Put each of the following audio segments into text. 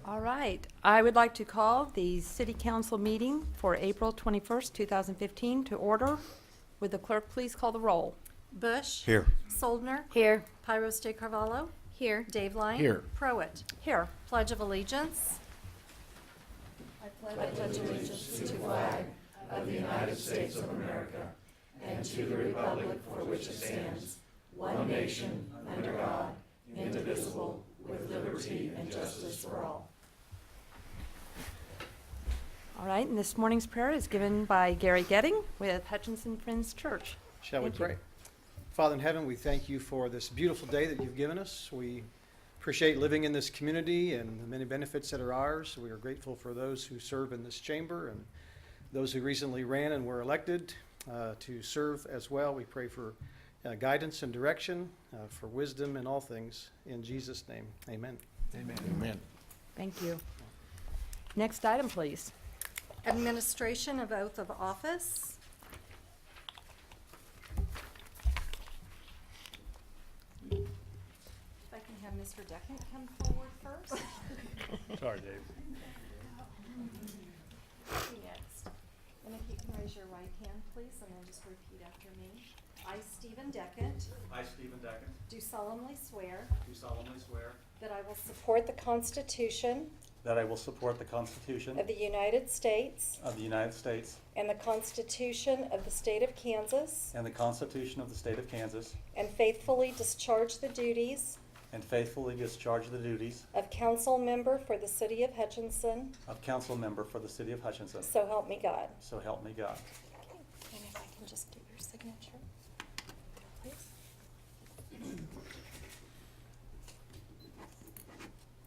All right. I would like to call the City Council meeting for April 21st, 2015 to order. Would the clerk please call the roll? Bush. Here. Soldner. Here. Pyros de Carvalho. Here. Dave Line. Here. Prowett. Here. Pledge of Allegiance. I pledge allegiance to the flag of the United States of America and to the republic for which it stands, one nation, under God, indivisible, with liberty and justice for all. All right, and this morning's prayer is given by Gary Getting with Hutchinson Friends Church. Shall we Thank you. pray? Father in heaven, we thank you for this beautiful day that you've given us. We appreciate living in this community and the many benefits that are ours. We are grateful for those who serve in this chamber and those who recently ran and were elected to serve as well. We pray for guidance and direction, for wisdom in all things. In Jesus' name, amen. Amen. Amen. Thank you. Next item, please. Administration of oath of office. If I can have Mr. Deckett come forward first. Sorry, Dave. Next. And if you can raise your right hand, please, and then just repeat after me. I, Stephen Deckett, I, Stephen Deckett, do solemnly swear do solemnly swear that I will support the Constitution that I will support the Constitution of the United States of the United States and the Constitution of the State of Kansas, and the Constitution of the State of Kansas, and faithfully discharge the duties and faithfully discharge the duties of council member for the City of Hutchinson, of council member for the City of Hutchinson. so help me God. So help me God. Okay, and if I can just get your signature, please.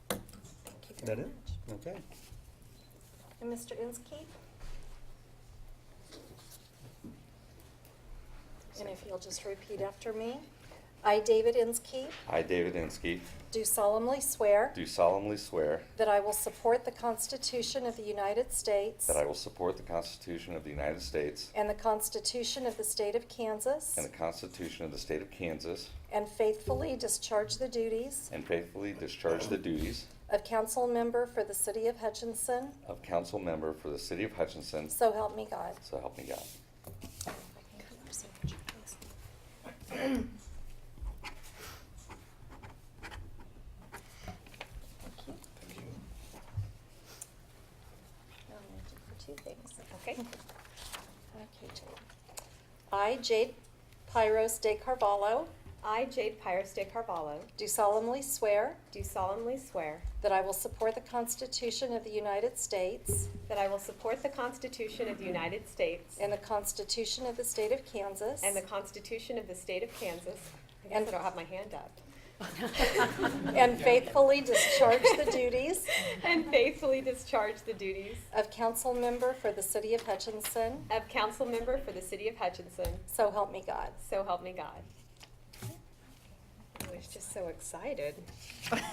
Thank you very much. Okay. And Mr. Inskeep? And if you'll just repeat after me. I, David Inskeep, I, David Inskeep, do solemnly swear do solemnly swear that I will support the Constitution of the United States that I will support the Constitution of the United States and the Constitution of the State of Kansas, and the Constitution of the State of Kansas, and faithfully discharge the duties and faithfully discharge the duties of council member for the City of Hutchinson, of council member for the City of Hutchinson, so help me God. so help me God. If I can get your signature, please. Thank you. Now I'm going to do for two things, okay? Okay, Jade. I, Jade Pyros de Carvalho, I, Jade Pyros de Carvalho, do solemnly swear do solemnly swear that I will support the Constitution of the United States that I will support the Constitution of the United States and the Constitution of the State of Kansas and the Constitution of the State of Kansas. I guess And- I don't have my hand up. and faithfully discharge the duties And faithfully discharge the duties of council member for the City of Hutchinson, of council member for the City of Hutchinson. so help me God. So help me God. I was just so excited. Don't think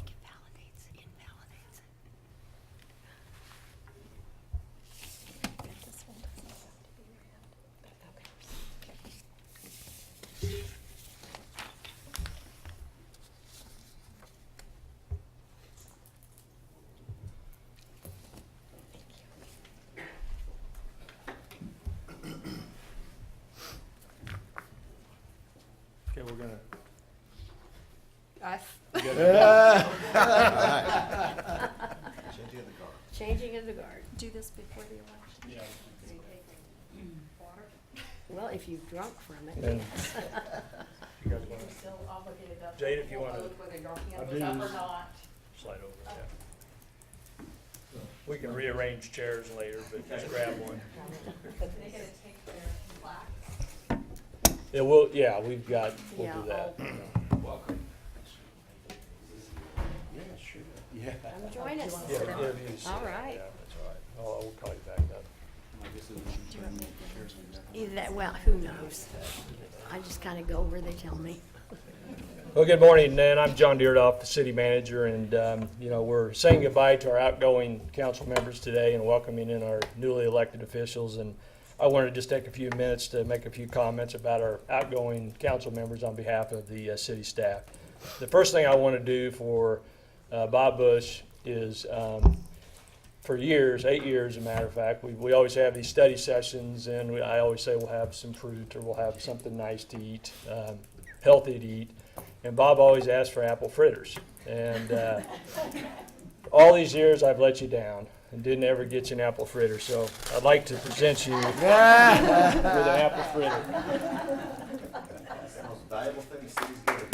it validates, it invalidates it. This one doesn't have to be read. Okay, we're gonna. Us. Changing of the guard. Do this before the election. Yeah. Well, if you've drunk from it. Then- yes. You guys wanna Still obligated to Jade, if you wanna- vote whether your I hand do was up or use- not. slide over, yeah. We can rearrange chairs later, but just grab one. They're gonna take their plaque. Yeah, we'll do Yeah, that. Welcome. Yeah, sure. Yeah. Come join us. Yeah, yeah, you just- All right. Yeah, that's all right. We'll call you back up. Either that, well, who knows? I just kind of go where they tell me. Well, good morning, Nan. I'm John Deerdoff, the city manager, and, we're saying goodbye to our outgoing council members today and welcoming in our newly elected officials. And I wanted to just take a few minutes to make a few comments about our outgoing council members on behalf of the city staff. the first thing I want to do for Bob Bush is, for years, 8 years, as a matter of fact, we always have these study sessions, and I always say we'll have some fruit or we'll have something nice to eat, healthy to eat. And Bob always asks for apple fritters. And all these years I've let you down and didn't ever get you an apple fritter. So I'd like to present you with an apple fritter. That's the most valuable thing the city's given.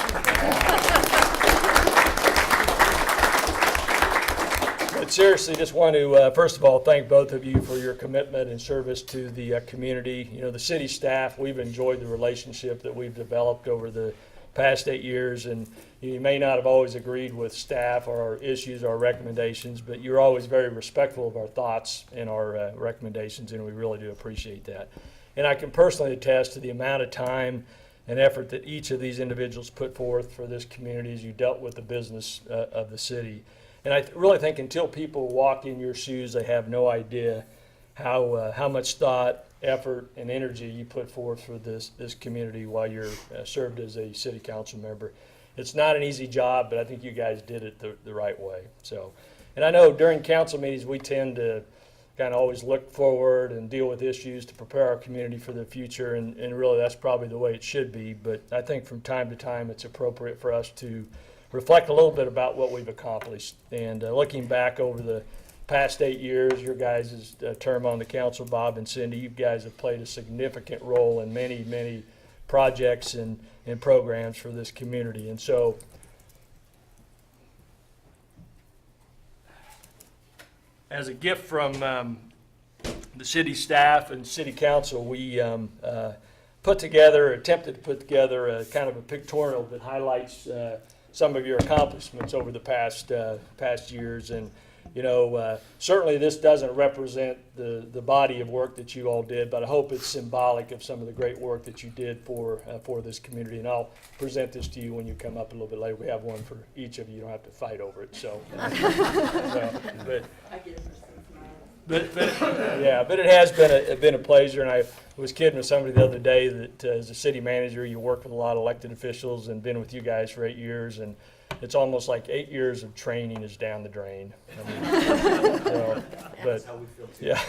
But seriously, just want to, first of all, thank both of you for your commitment and service to the community. You know, the city staff, we've enjoyed the relationship that we've developed over the past 8 years, and you may not have always agreed with staff or our issues or recommendations, but you're always very respectful of our thoughts and our recommendations, and we really do appreciate that. And I can personally attest to the amount of time and effort that each of these individuals put forth for this community as you dealt with the business of the city. And I really think until people walk in your shoes, they have no idea how much thought, effort, and energy you put forth for this community while you're served as a city council member. It's not an easy job, but I think you guys did it the right way. So, and I know during council meetings we tend to kind of always look forward and deal with issues to prepare our community for the future, and really that's probably the way it should be. But I think from time to time it's appropriate for us to reflect a little bit about what we've accomplished. And looking back over the past 8 years, your guys' term on the council, Bob and Cindy, you guys have played a significant role in many, many projects and programs for this community. And so, as a gift from the city staff and city council, we attempted to put together a kind of a pictorial that highlights some of your accomplishments over the past years. And you know, certainly this doesn't represent the body of work that you all did, but I hope it's symbolic of some of the great work that you did for this community. And I'll present this to you when you come up a little bit later. We have one for each of you. You don't have to fight over it. So, but it has been a pleasure. And I was kidding with somebody the other day that as a city manager, you work with a lot of elected officials and been with you guys for 8 years, and it's almost like 8 years of training is down the drain. I mean, That's how we feel too. Yeah.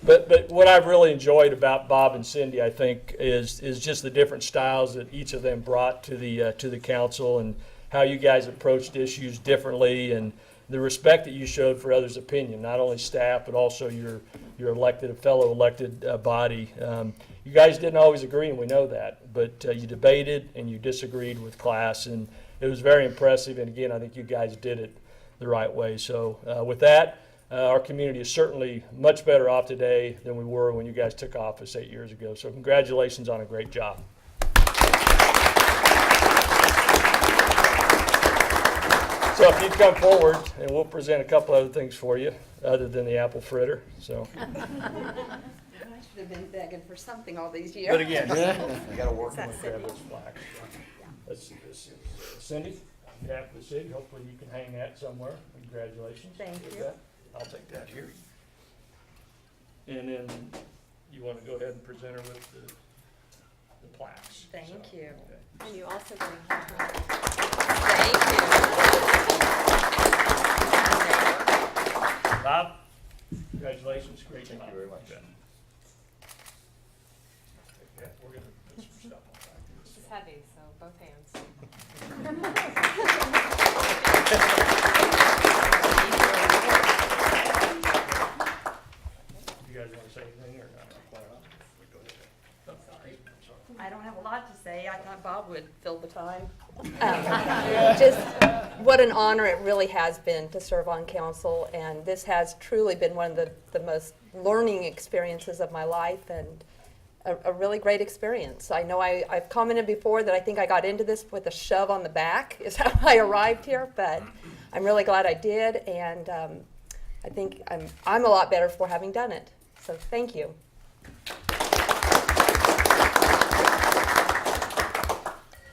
But what I've really enjoyed about Bob and Cindy, I think, is just the different styles that each of them brought to the council, and how you guys approached issues differently, and the respect that you showed for others' opinion, not only staff but also your fellow elected body. You guys didn't always agree, and we know that, but you debated and you disagreed with class, and it was very impressive. And again, I think you guys did it the right way. So with that, our community is certainly much better off today than we were when you guys took office 8 years ago. So congratulations on a great job. So if you'd come forward, and we'll present a couple other things for you other than the apple fritter. So, I should have been begging for something all these years. but again, You gotta work Is with that grab this plaque. This is Cindy, on behalf of the city. Hopefully you can hang that somewhere. Congratulations. Thank With you. that. I'll take that here. And then you want to go ahead and present her with the plaques. Thank So, you. okay. And you also bring her. Thank you. Bob, congratulations. Great job. Thank you very much. Okay, we're going to put some stuff on back. This is heavy, so both hands. You guys want to say anything or not? Go ahead. Oh, sorry. I don't have a lot to say. I thought Bob would fill the time. Just what an honor it really has been to serve on council, and this has truly been one of the most learning experiences of my life, and a really great experience. I know I've commented before that I think I got into this with a shove on the back is how I arrived here, but I'm really glad I did, and I think I'm a lot better for having done it. So thank you.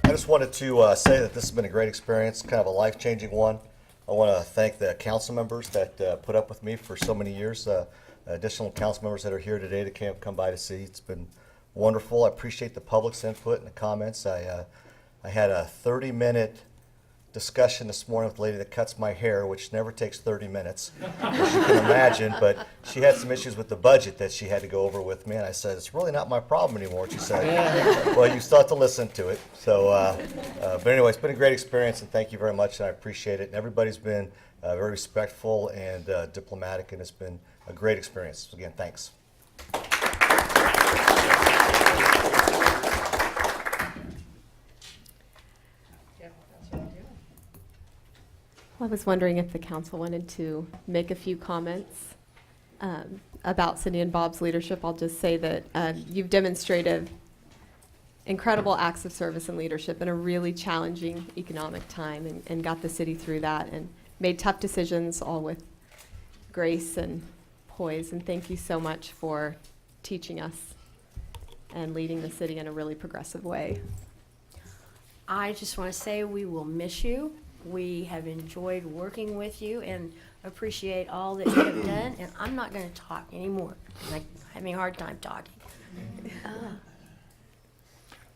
I just wanted to say that this has been a great experience, kind of a life-changing one. I want to thank the council members that put up with me for so many years, additional council members that are here today to come by to see. It's been wonderful. I appreciate the public's input and the comments. I I had a 30-minute discussion this morning with the lady that cuts my hair, which never takes 30 minutes, as you can imagine, but she had some issues with the budget that she had to go over with me, and I said, it's really not my problem anymore. She said, well, you still have to listen to it. So, but anyway, it's been a great experience, and thank you very much, and I appreciate it. And everybody's been very respectful and diplomatic, and it's been a great experience. So again, thanks. I was wondering if the council wanted to make a few comments about Cindy and Bob's leadership. I'll just say that you've demonstrated incredible acts of service and leadership in a really challenging economic time and got the city through that and made tough decisions all with grace and poise. And thank you so much for teaching us and leading the city in a really progressive way. I just want to say we will miss you. We have enjoyed working with you and appreciate all that you have done. And I'm not going to talk anymore. I'm having a hard time talking.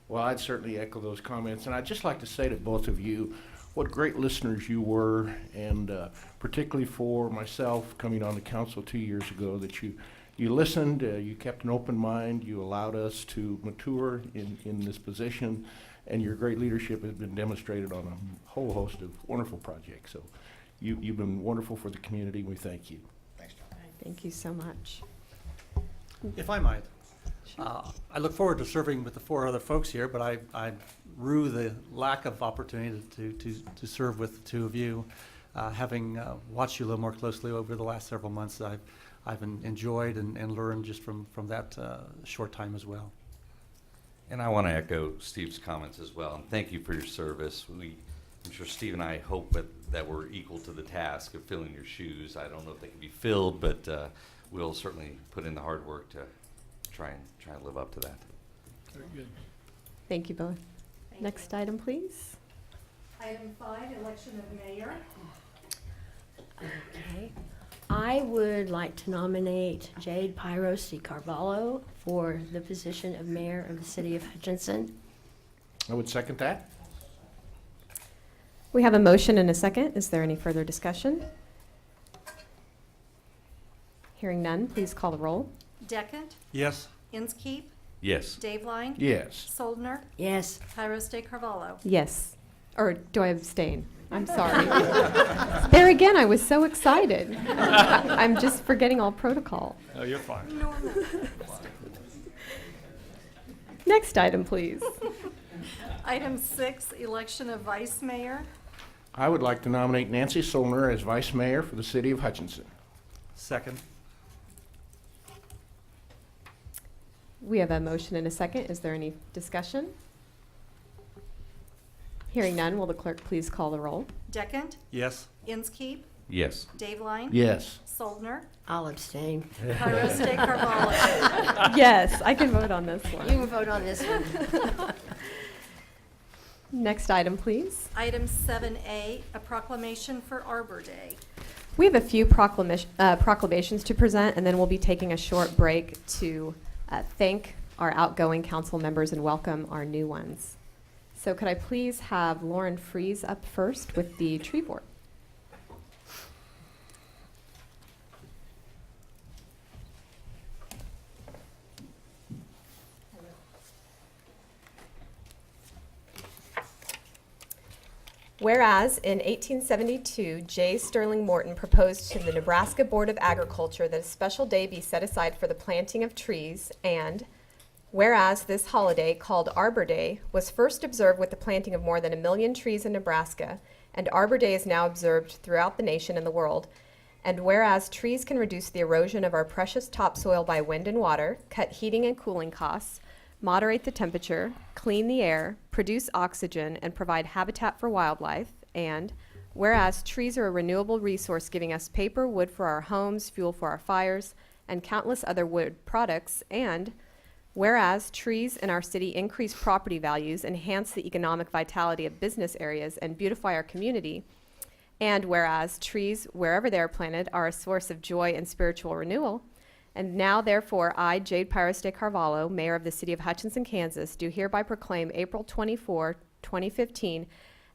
Well, I'd certainly echo those comments, and I'd just like to say to both of you what great listeners you were, and particularly for myself coming on the council 2 years ago, that you listened, you kept an open mind, you allowed us to mature in this position, and your great leadership has been demonstrated on a whole host of wonderful projects. So you've been wonderful for the community, and we thank you. Thanks, John. Thank you so much. If I might, I look forward to serving with the four other folks here, but I rue the lack of opportunity to serve with the two of you. Having watched you a little more closely over the last several months, I've enjoyed and learned just from that short time as well. And I want to echo Steve's comments as well, and thank you for your service. I'm sure Steve and I hope that we're equal to the task of filling your shoes. I don't know if they can be filled, but we'll certainly put in the hard work to try and live up to that. Very good. Thank you both. Next item, please. Item 5, election of mayor. Okay. I would like to nominate Jade Pyros de Carvalho for the position of mayor of the city of Hutchinson. I would second that. We have a motion and a second. Is there any further discussion? Hearing none, please call the roll. Deckent, Yes. Inskeep, Yes. Daveline, Yes. Soldner, Yes. Pyros de Carvalho. Yes. Or do I abstain? I'm sorry. There again, I was so excited. I'm just forgetting all protocol. No, you're fine. Next item, please. Item 6, election of vice mayor. I would like to nominate Nancy Solner as vice mayor for the city of Hutchinson. Second. We have a motion and a second. Is there any discussion? Hearing none, will the clerk please call the roll? Deckent, Yes. Inskeep, Yes. Daveline, Yes. Soldner, I'll abstain. Pyros de Carvalho. Yes, I can vote on this You one. can vote on this one. Next item, please. Item 7A, a proclamation for Arbor Day. We have a few proclamations to present, and then we'll be taking a short break to thank our outgoing council members and welcome our new ones. So could I please have Lauren Fries up first with the tree board? Whereas in 1872, J. Sterling Morton proposed to the Nebraska Board of Agriculture that a special day be set aside for the planting of trees, and whereas this holiday, called Arbor Day, was first observed with the planting of more than 1 million trees in Nebraska, and Arbor Day is now observed throughout the nation and the world, and whereas trees can reduce the erosion of our precious topsoil by wind and water, cut heating and cooling costs, moderate the temperature, clean the air, produce oxygen, and provide habitat for wildlife, and whereas trees are a renewable resource giving us paper, wood for our homes, fuel for our fires, and countless other wood products, and whereas trees in our city increase property values, enhance the economic vitality of business areas, and beautify our community, and whereas trees, wherever they are planted, are a source of joy and spiritual renewal, and now, therefore, I, Jade Pyros de Carvalho, Mayor of the City of Hutchinson, Kansas, do hereby proclaim April 24, 2015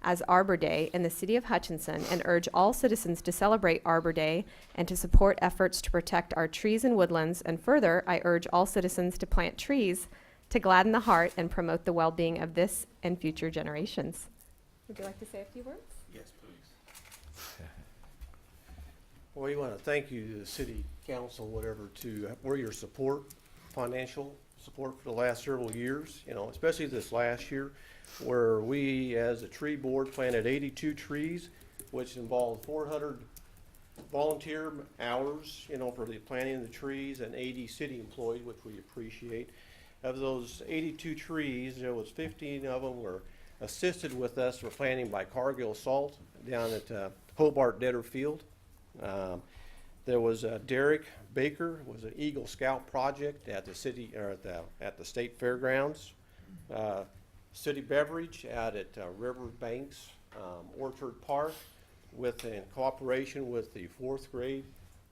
as Arbor Day in the city of Hutchinson and urge all citizens to celebrate Arbor Day and to support efforts to protect our trees and woodlands. And further, I urge all citizens to plant trees to gladden the heart and promote the well-being of this and future generations. Would you like to say a few words? Yes, please. Well, we want to thank you, the city council, whatever, for your support, financial support for the last several years, especially this last year, where we, as a tree board, planted 82 trees, which involved 400 volunteer hours, for the planting of the trees, and 80 city employees, which we appreciate. Of those 82 trees, there was 15 of them were assisted with us for planting by Cargill Salt down at Hobart Deader Field. There was Derek Baker, was an Eagle Scout project at the city or at the state fairgrounds. City Beverage out at Riverbanks Orchard Park, in cooperation with the 4th grade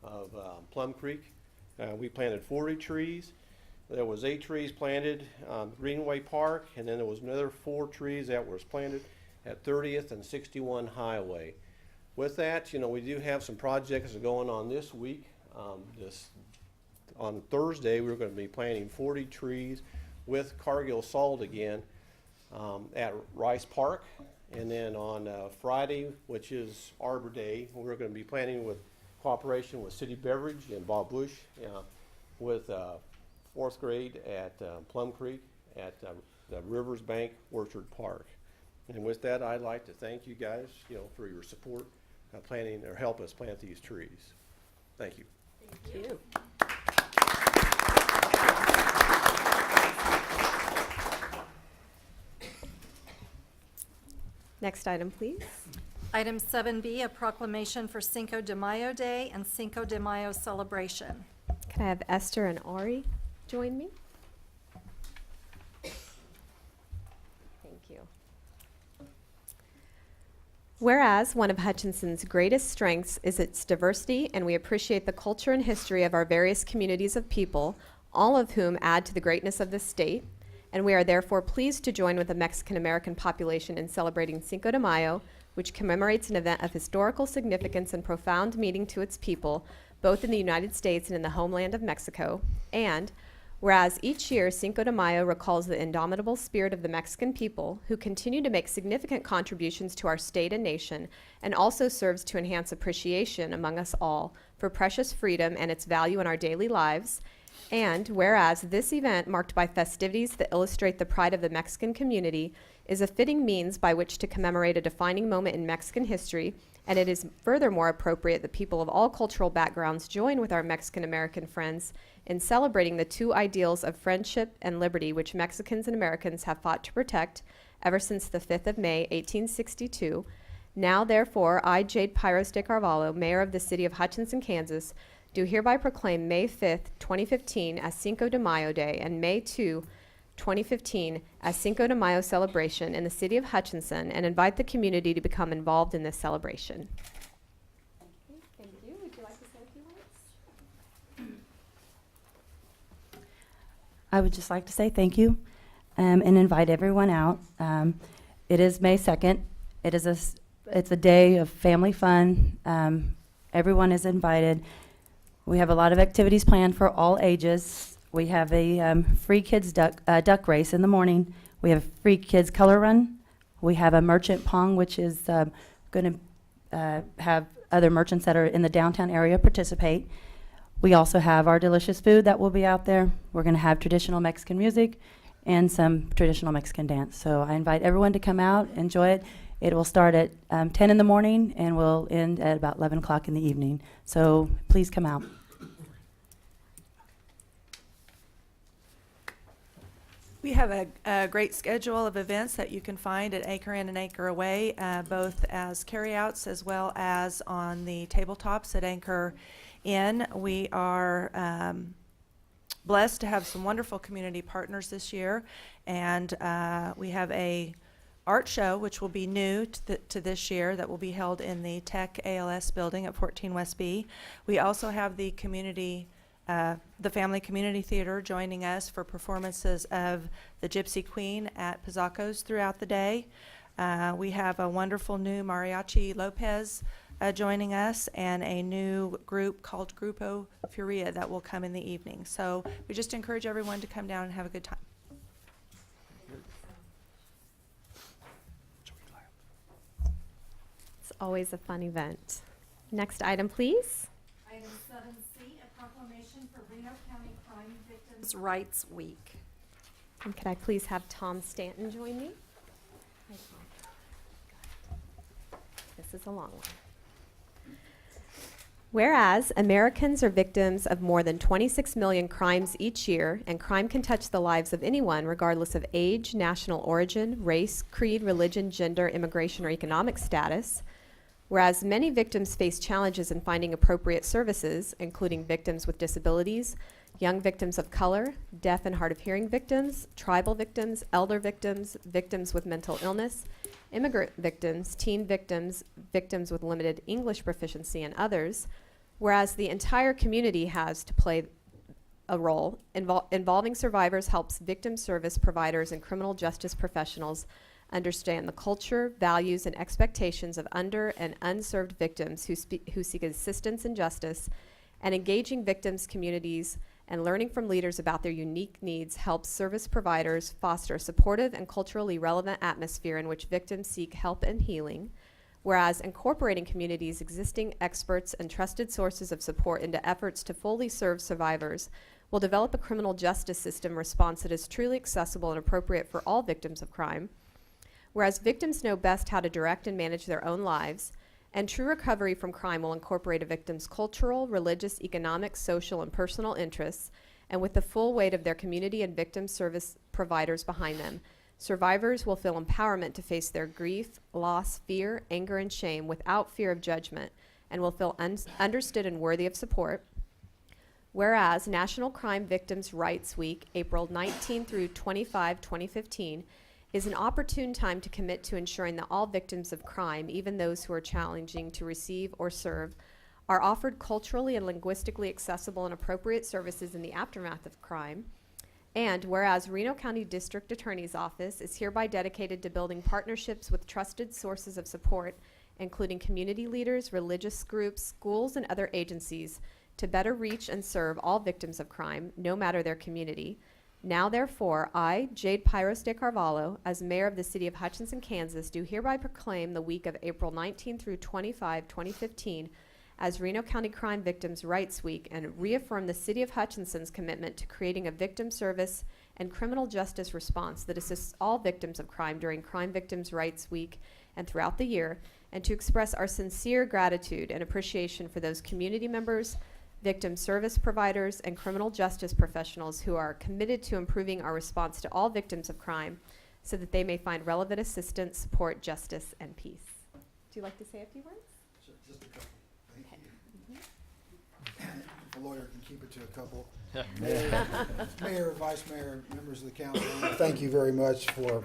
of Plum Creek. We planted 40 trees. There was 8 trees planted on Greenway Park, and then there was another 4 trees that was planted at 30th and 61 Highway. With that, we do have some projects going on this week. On Thursday, we're going to be planting 40 trees with Cargill Salt again at Rice Park. And then on Friday, which is Arbor Day, we're going to be planting with cooperation with City Beverage and Bob Bush with 4th grade at Plum Creek at the Rivers Bank Orchard Park. And with that, I'd like to thank you guys, for your support planting or help us plant these trees. Thank you. Thank you. Next item, please. Item 7B, a proclamation for Cinco de Mayo Day and Cinco de Mayo celebration. Can I have Esther and Ari join me? Thank you. Whereas one of Hutchinson's greatest strengths is its diversity, and we appreciate the culture and history of our various communities of people, all of whom add to the greatness of this state, and we are therefore pleased to join with the Mexican-American population in celebrating Cinco de Mayo, which commemorates an event of historical significance and profound meaning to its people, both in the United States and in the homeland of Mexico. And whereas each year Cinco de Mayo recalls the indomitable spirit of the Mexican people, who continue to make significant contributions to our state and nation, and also serves to enhance appreciation among us all for precious freedom and its value in our daily lives. And whereas this event, marked by festivities that illustrate the pride of the Mexican community, is a fitting means by which to commemorate a defining moment in Mexican history, and it is furthermore appropriate that people of all cultural backgrounds join with our Mexican-American friends in celebrating the two ideals of friendship and liberty which Mexicans and Americans have fought to protect ever since the 5th of May, 1862. Now, therefore, I, Jade Pyros de Carvalho, Mayor of the City of Hutchinson, Kansas, do hereby proclaim May 5th, 2015 as Cinco de Mayo Day and May 2, 2015 as Cinco de Mayo celebration in the City of Hutchinson, and invite the community to become involved in this celebration. Okay, thank you. Would you like to say a few words? I would just like to say thank you and invite everyone out. It is May 2nd. It's a day of family fun. Everyone is invited. We have a lot of activities planned for all ages. We have a free kids duck race in the morning. We have a free kids color run. We have a merchant pong, which is going to have other merchants that are in the downtown area participate. We also have our delicious food that will be out there. We're going to have traditional Mexican music and some traditional Mexican dance. So I invite everyone to come out, enjoy it. It will start at 10 in the morning and will end at about 11 o'clock in the evening. So please come out. We have a great schedule of events that you can find at Acre In and Acre Away, both as carryouts as well as on the tabletops at Anchor Inn. We are blessed to have some wonderful community partners this year, and we have a art show, which will be new to this year, that will be held in the Tech ALS building at 14 West B. We also have the community the Family Community Theater joining us for performances of the Gypsy Queen at Pizzacco's throughout the day. We have a wonderful new Mariachi Lopez joining us, and a new group called Grupo Furia that will come in the evening. So we just encourage everyone to come down and have a good time. It's always a fun event. Next item, please. Item 7C, a proclamation for Reno County Crime Victims' Rights Week. And could I please have Tom Stanton join me? Hi, Tom. This is a long one. Whereas Americans are victims of more than 26 million crimes each year, and crime can touch the lives of anyone regardless of age, national origin, race, creed, religion, gender, immigration, or economic status. Whereas many victims face challenges in finding appropriate services, including victims with disabilities, young victims of color, deaf and hard of hearing victims, tribal victims, elder victims, victims with mental illness, immigrant victims, teen victims, victims with limited English proficiency, and others. Whereas the entire community has to play a role, involving survivors helps victim service providers and criminal justice professionals understand the culture, values, and expectations of under and unserved victims who seek assistance and justice, and engaging victims' communities and learning from leaders about their unique needs helps service providers foster a supportive and culturally relevant atmosphere in which victims seek help and healing. Whereas incorporating communities' existing experts and trusted sources of support into efforts to fully serve survivors will develop a criminal justice system response that is truly accessible and appropriate for all victims of crime. Whereas victims know best how to direct and manage their own lives, and true recovery from crime will incorporate a victim's cultural, religious, economic, social, and personal interests, and with the full weight of their community and victim service providers behind them, survivors will feel empowerment to face their grief, loss, fear, anger, and shame without fear of judgment, and will feel understood and worthy of support. Whereas National Crime Victims' Rights Week, April 19 through 25, 2015, is an opportune time to commit to ensuring that all victims of crime, even those who are challenging to receive or serve, are offered culturally and linguistically accessible and appropriate services in the aftermath of crime. And whereas Reno County District Attorney's Office is hereby dedicated to building partnerships with trusted sources of support, including community leaders, religious groups, schools, and other agencies, to better reach and serve all victims of crime, no matter their community. Now, therefore, I, Jade Pyros de Carvalho, as mayor of the city of Hutchinson, Kansas, do hereby proclaim the week of April 19 through 25, 2015, as Reno County Crime Victims' Rights Week, and reaffirm the city of Hutchinson's commitment to creating a victim service and criminal justice response that assists all victims of crime during Crime Victims' Rights Week and throughout the year, and to express our sincere gratitude and appreciation for those community members, victim service providers, and criminal justice professionals who are committed to improving our response to all victims of crime so that they may find relevant assistance, support, justice, and peace. Do you like to say a few words? Just a couple. Thank you. If a lawyer can keep it to a couple. Mayor, Vice Mayor, members of the council, thank you very much for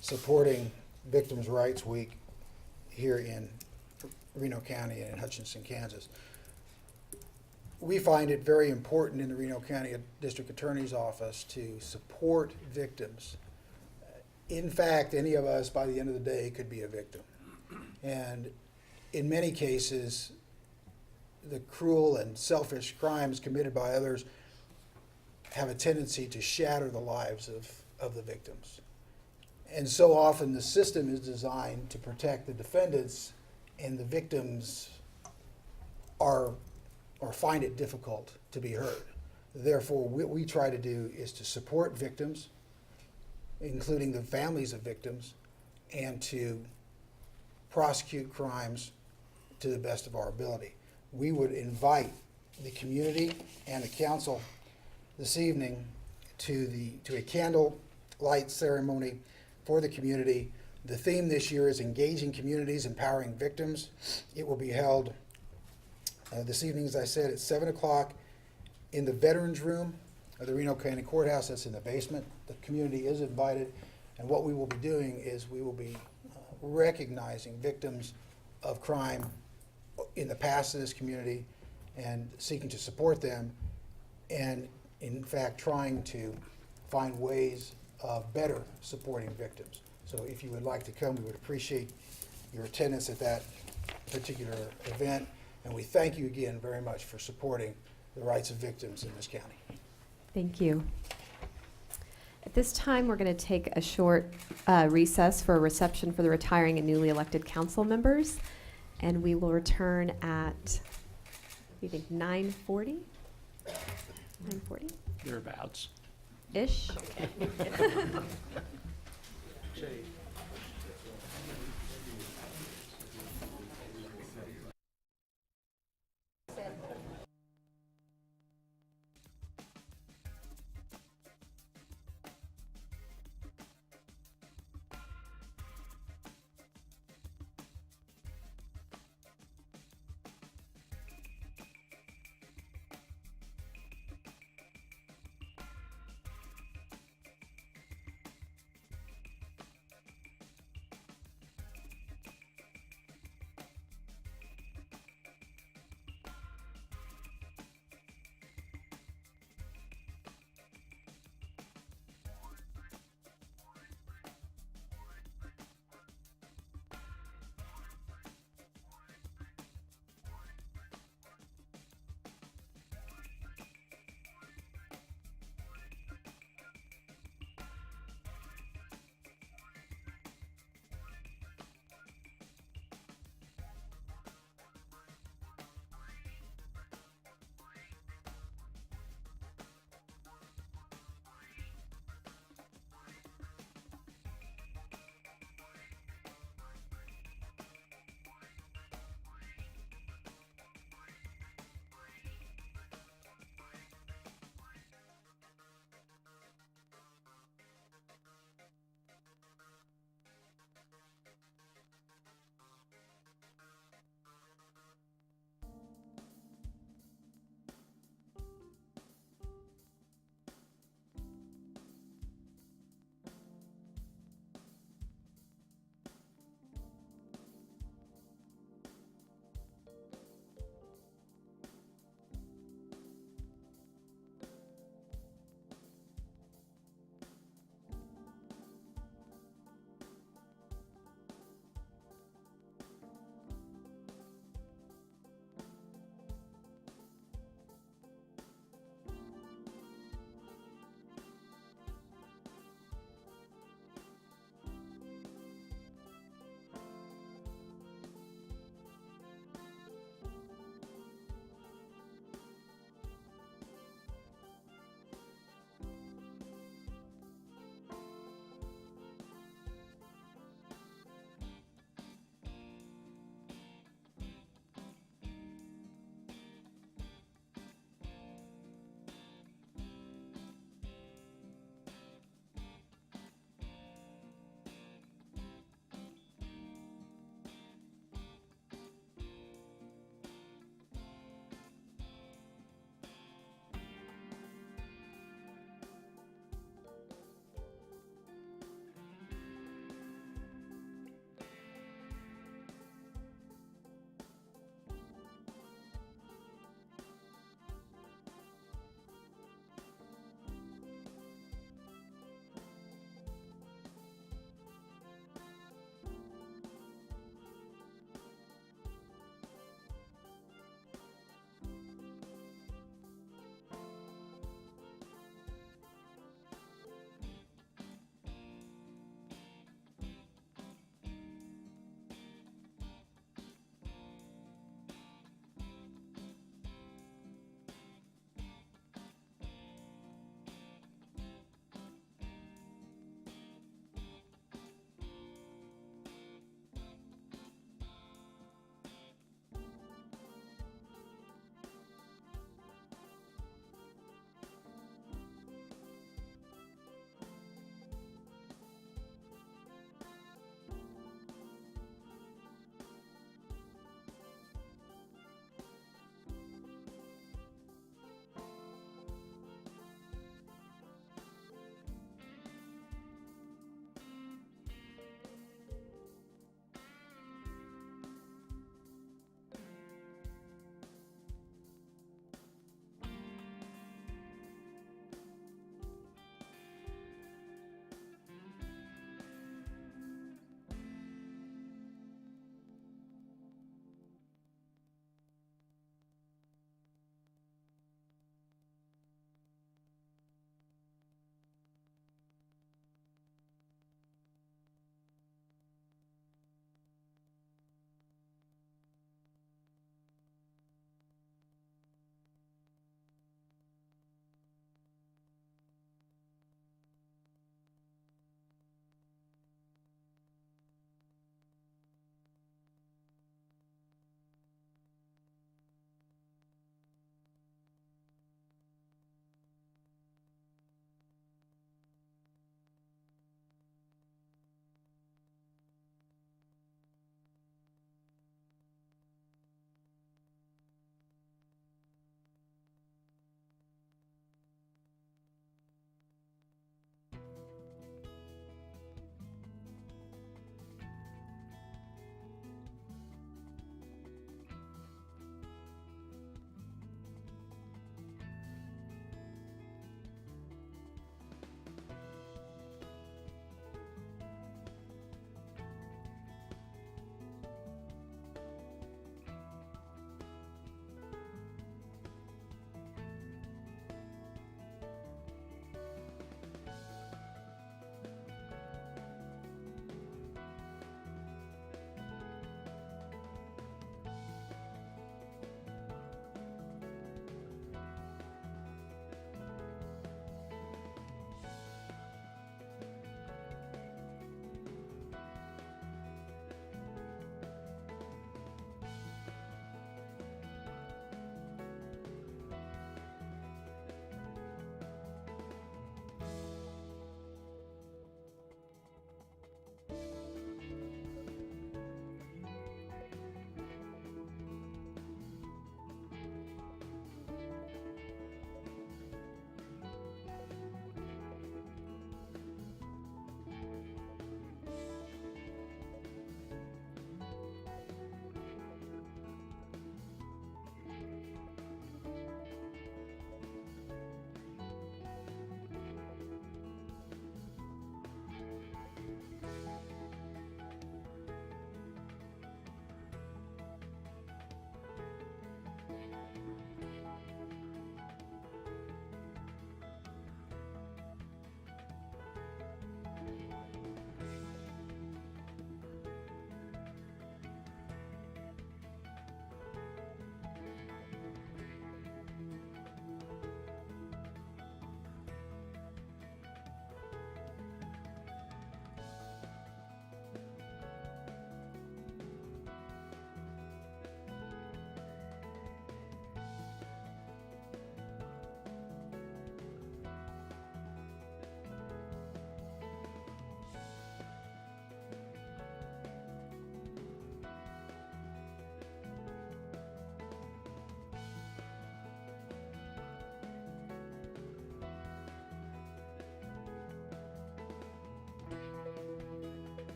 supporting Victims' Rights Week here in Reno County and in Hutchinson, Kansas. We find it very important in the Reno County District Attorney's Office to support victims. In fact, any of us by the end of the day could be a victim. And in many cases, the cruel and selfish crimes committed by others have a tendency to shatter the lives of the victims. And so often the system is designed to protect the defendants, and the victims are or find it difficult to be heard. Therefore, what we try to do is to support victims, including the families of victims, and to prosecute crimes to the best of our ability. We would invite the community and the council this evening to a candlelight ceremony for the community. The theme this year is Engaging Communities, Empowering Victims. It will be held this evening, as I said, at 7 o'clock in the Veterans Room of the Reno County Courthouse. That's in the basement. The community is invited, and what we will be doing is we will be recognizing victims of crime in the past in this community and seeking to support them and in fact trying to find ways of better supporting victims. So if you would like to come, we would appreciate your attendance at that particular event, and we thank you again very much for supporting the rights of victims in this county. Thank you. At this time, we're going to take a short recess for a reception for the retiring and newly elected council members, and we will return at, you think, 9:40? 9:40? Thereabouts. Ish?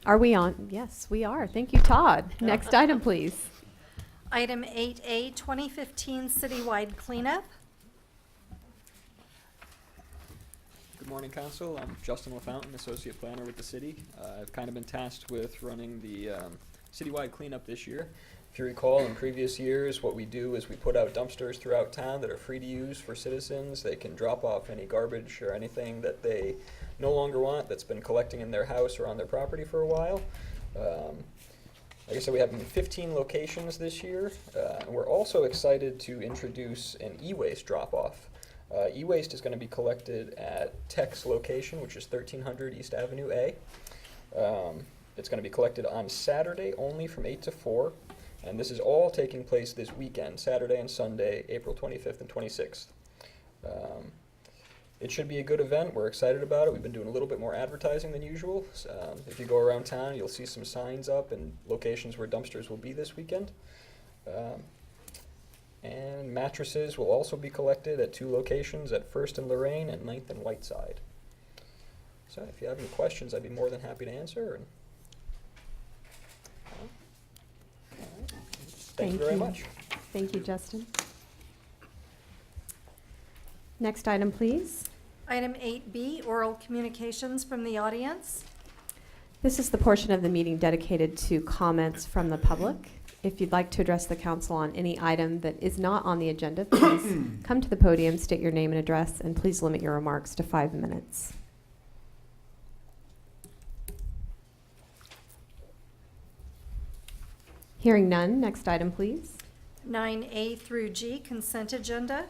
Are we on? Yes, we are. Thank you, Todd. Next item, please. Item 8A, 2015 citywide cleanup. Good morning, Council. I'm Justin LaFountain, Associate Planner with the city. I've kind of been tasked with running the citywide cleanup this year. If you recall, in previous years, what we do is we put out dumpsters throughout town that are free to use for citizens. They can drop off any garbage or anything that they no longer want that's been collecting in their house or on their property for a while. Like I said, we have 15 locations this year, and we're also excited to introduce an e-waste drop-off. E-waste is going to be collected at Tech's location, which is 1300 East Avenue A. It's going to be collected on Saturday only from 8 to 4, and this is all taking place this weekend, Saturday and Sunday, April 25th and 26th. It should be a good event. We're excited about it. We've been doing a little bit more advertising than usual. If you go around town, you'll see some signs up and locations where dumpsters will be this weekend. And mattresses will also be collected at 2 locations, at First and Lorraine and 9th and Whiteside. So if you have any questions, I'd be more than happy to answer. And thank you very much. Thank you, Justin. Next item, please. Item 8B, oral communications from the audience. This is the portion of the meeting dedicated to comments from the public. If you'd like to address the council on any item that is not on the agenda, please come to the podium, state your name and address, and please limit your remarks to 5 minutes. Hearing none, next item, please. 9A through G, consent agenda.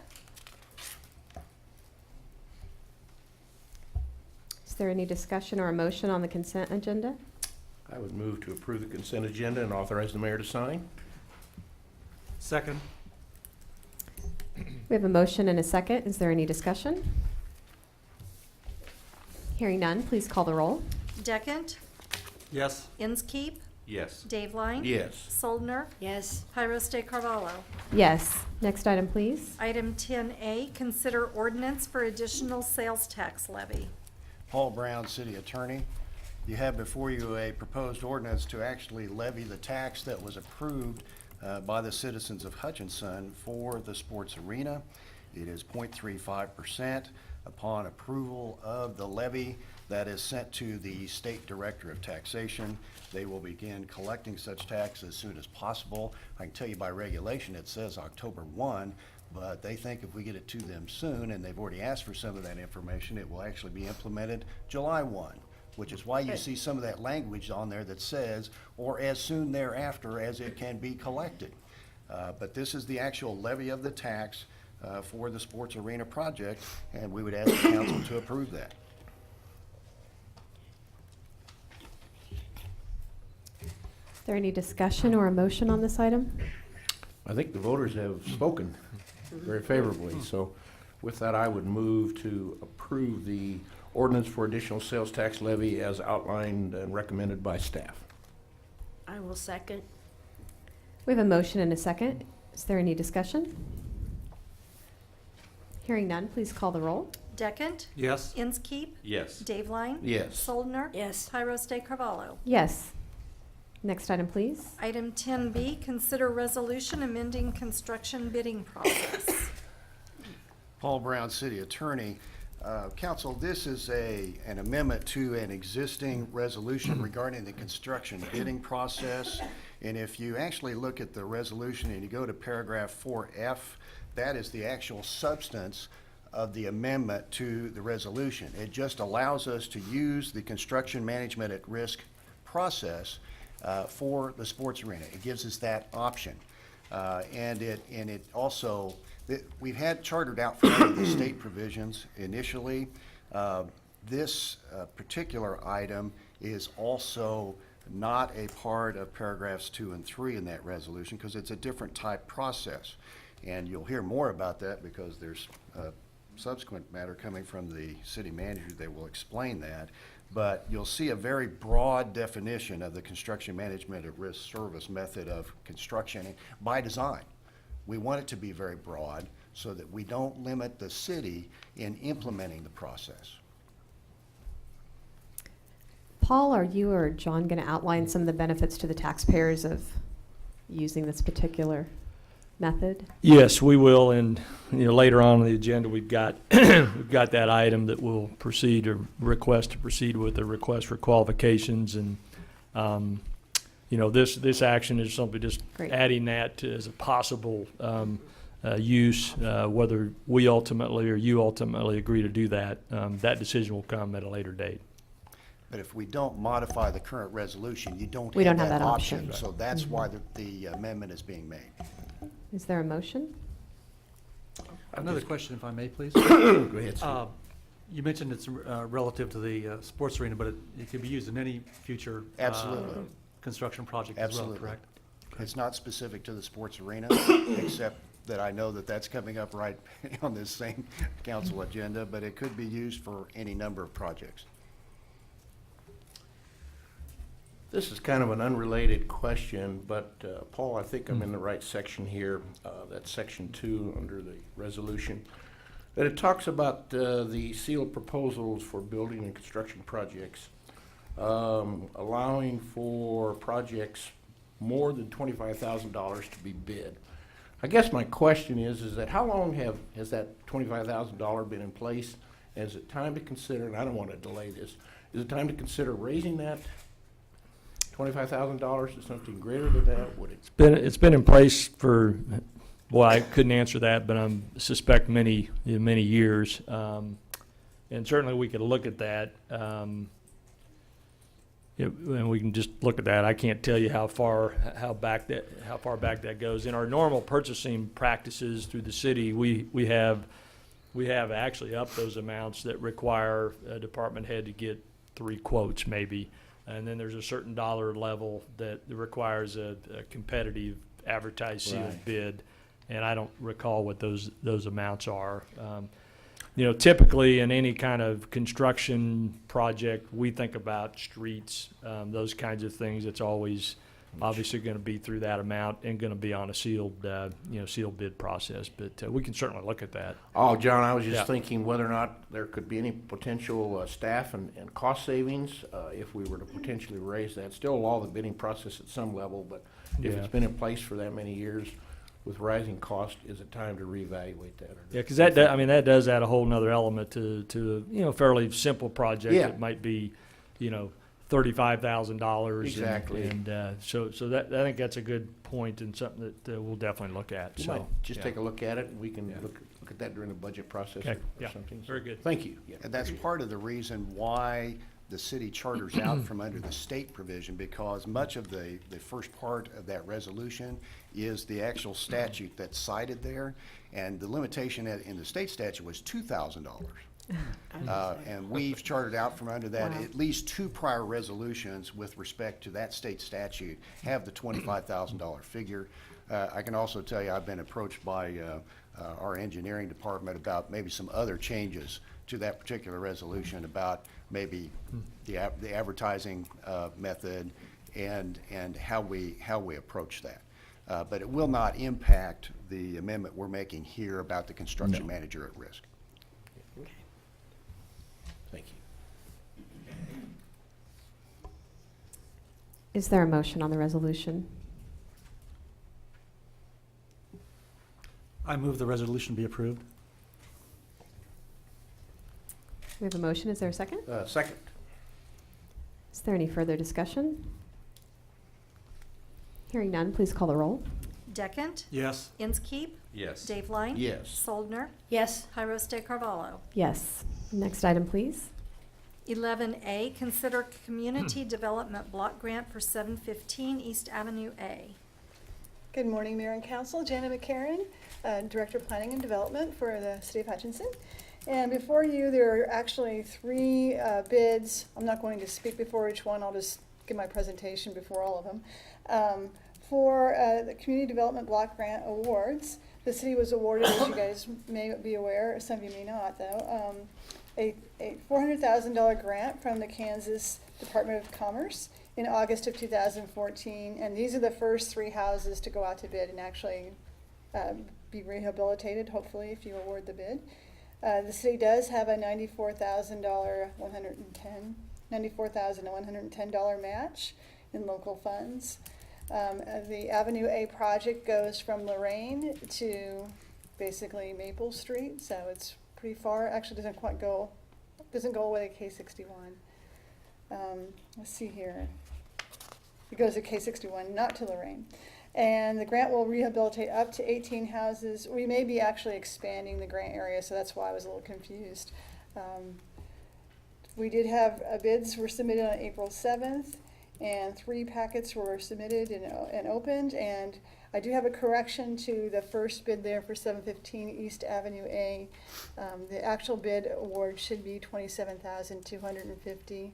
Is there any discussion or a motion on the consent agenda? I would move to approve the consent agenda and authorize the mayor to sign. Second. We have a motion and a second. Is there any discussion? Hearing none, please call the roll. Deckent, Yes. Inskeep, Yes. Dave Line. Yes. Soldner, Yes. Pyros de Carvalho. Yes. Next item, please. Item 10A, consider ordinance for additional sales tax levy. Paul Brown, City Attorney. You have before you a proposed ordinance to actually levy the tax that was approved by the citizens of Hutchinson for the sports arena. It is 0.35%. Upon approval of the levy that is sent to the State Director of Taxation, they will begin collecting such tax as soon as possible. I can tell you by regulation it says October 1, but they think if we get it to them soon, and they've already asked for some of that information, it will actually be implemented July 1. Which is why you see some of that language on there that says, or as soon thereafter as it can be collected. But this is the actual levy of the tax for the sports arena project, and we would ask the council to approve that. Is there any discussion or a motion on this item? I think the voters have spoken very favorably. So with that, I would move to approve the ordinance for additional sales tax levy as outlined and recommended by staff. I will second. We have a motion and a second. Is there any discussion? Hearing none, please call the roll. Deckent, Yes. Inskeep, Yes. Dave Line. Yes. Soldner. Yes. Pyros de Carvalho. Yes. Next item, please. Item 10B, consider resolution amending construction bidding process. Paul Brown, City Attorney. Council, this is an amendment to an existing resolution regarding the construction bidding process. And if you actually look at the resolution and you go to paragraph 4F, that is the actual substance of the amendment to the resolution. It just allows us to use the construction management at risk process for the sports arena. It gives us that option. And it also, we've had chartered out for the state provisions initially. This particular item is also not a part of paragraphs 2 and 3 in that resolution because it's a different type process. And you'll hear more about that because there's subsequent matter coming from the city manager that will explain that. But you'll see a very broad definition of the construction management at risk service method of construction by design. We want it to be very broad so that we don't limit the city in implementing the process. Paul, are you or John going to outline some of the benefits to the taxpayers of using this particular method? Yes, we will, and later on the agenda we've got we've got that item that we'll proceed or request to proceed with a request for qualifications, and this action is simply just Great. adding that as a possible use. Whether we ultimately or you ultimately agree to do that, that decision will come at a later date. But if we don't modify the current resolution, you don't We have don't have that that option. option. So that's why the amendment is being made. Is there a motion? Another question, if I may, please. Go ahead, Steve. You mentioned it's relative to the sports arena, but it can be used in any future Absolutely. construction project as well, Absolutely. correct? It's not specific to the sports arena, except that I know that that's coming up right on this same council agenda, but it could be used for any number of projects. This is kind of an unrelated question, but Paul, I think I'm in the right section here. That's section 2 under the resolution. That it talks about the sealed proposals for building and construction projects, allowing for projects more than $25,000 to be bid. I guess my question is that how long has that $25,000 been in place? And is it time to consider, and I don't want to delay this, is it time to consider raising that $25,000 to something greater than that? Would it? It's been in place for, well, I couldn't answer that, but I suspect many years, and certainly we could look at that. And we can just look at that. I can't tell you how far back that goes. In our normal purchasing practices through the city, we have actually upped those amounts that require a department head to get 3 quotes maybe. And then there's a certain dollar level that requires a competitive advertised sealed Right. bid, and I don't recall what those amounts are. Typically in any kind of construction project, we think about streets, those kinds of things. It's always obviously going to be through that amount and going to be on a sealed bid process. But we can certainly look at that. Oh, John, I was just Yeah. thinking whether or not there could be any potential staff and cost savings if we were to potentially raise that. Still allow the bidding process at some level, but if Yeah. it's been in place for that many years with rising cost, is it time to reevaluate that? Yeah, because that does add a whole nother element to a fairly simple project Yeah. that might be, $35,000. Exactly. And so that I think that's a good point and something that we'll definitely look at. You So might just yeah. take a look at it, and we can Yeah. look at that during the budget process Okay. or Yeah. something. Very good. Thank you. Yeah. And that's part of the reason why the city charters out from under the state provision, because much of the first part of that resolution is the actual statute that's cited there. And the limitation in the state statute was $2,000. And we've chartered out from under that. Wow. At least 2 prior resolutions with respect to that state statute have the $25,000 figure. I can also tell you I've been approached by our engineering department about maybe some other changes to that particular resolution, about maybe the advertising method and how we approach that. But it will not impact the amendment we're making here about the construction manager at risk. Thank you. Is there a motion on the resolution? I move the resolution be approved. We have a motion. Is there a second? Second. Is there any further discussion? Hearing none, please call the roll. Deckent? Yes. Inskeep? Yes. Dave Line? Yes. Soldner? Yes. Hyros de Carvalho? Yes. Next item, please. 11A, consider community development block grant for 715 East Avenue A. Good morning, Mayor and Council. Jana McCarran, Director of Planning and Development for the City of Hutchinson. And before you, there are actually 3 bids. I'm not going to speak before each one. I'll just give my presentation before all of them. For the Community Development Block Grant Awards, the city was awarded, as you guys may be aware, some of you may not though, a $400,000 grant from the Kansas Department of Commerce in August of 2014. And these are the first 3 houses to go out to bid and actually be rehabilitated, hopefully, if you award the bid. The city does have a $94,000 110 $94,110 match in local funds. The Avenue A project goes from Lorraine to basically Maple Street, so it's pretty far. Actually, doesn't all the way to K61. Let's see here. It goes to K61, not to Lorraine. And the grant will rehabilitate up to 18 houses. We may be actually expanding the grant area, so that's why I was a little confused. We did have bids were submitted on April 7th, and 3 packets were submitted and opened. And I do have a correction to the first bid there for 715 East Avenue A. The actual bid award should be $27,250.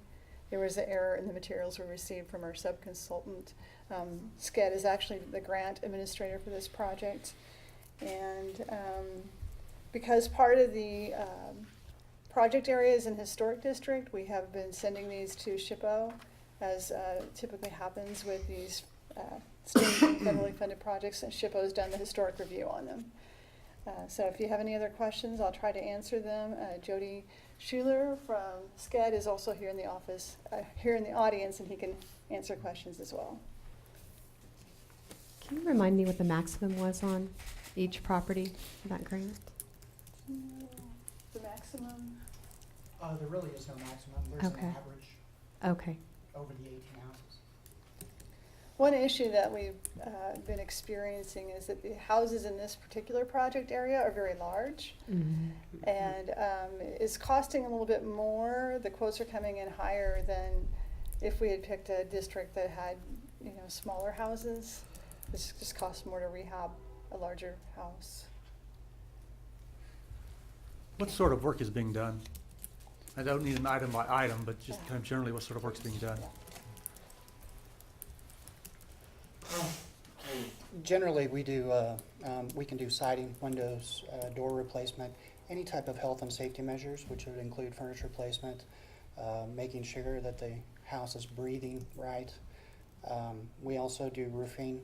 There was an error in the materials we received from our subconsultant. SCED is actually the grant administrator for this project. And because part of the project area is in historic district, we have been sending these to SHPO, as typically happens with these state and federally funded projects, and SHPO has done the historic review on them. So if you have any other questions, I'll try to answer them. Jody Schuler from SCED is also here in the office, here in the audience, and he can answer questions as well. Can you remind me what the maximum was on each property for that grant? The maximum? There really is no maximum. There's Okay. an average Okay. over the 18 houses. One issue that we've been experiencing is that the houses in this particular project area are very large, and it's costing a little bit more. The quotes are coming in higher than if we had picked a district that had, smaller houses. This just costs more to rehab a larger house. What sort of work is being done? I don't need an item by item, but just kind of generally what sort of work's being done. Generally, we can do siding, windows, door replacement, any type of health and safety measures, which would include furniture replacement, making sure that the house is breathing right. We also do roofing,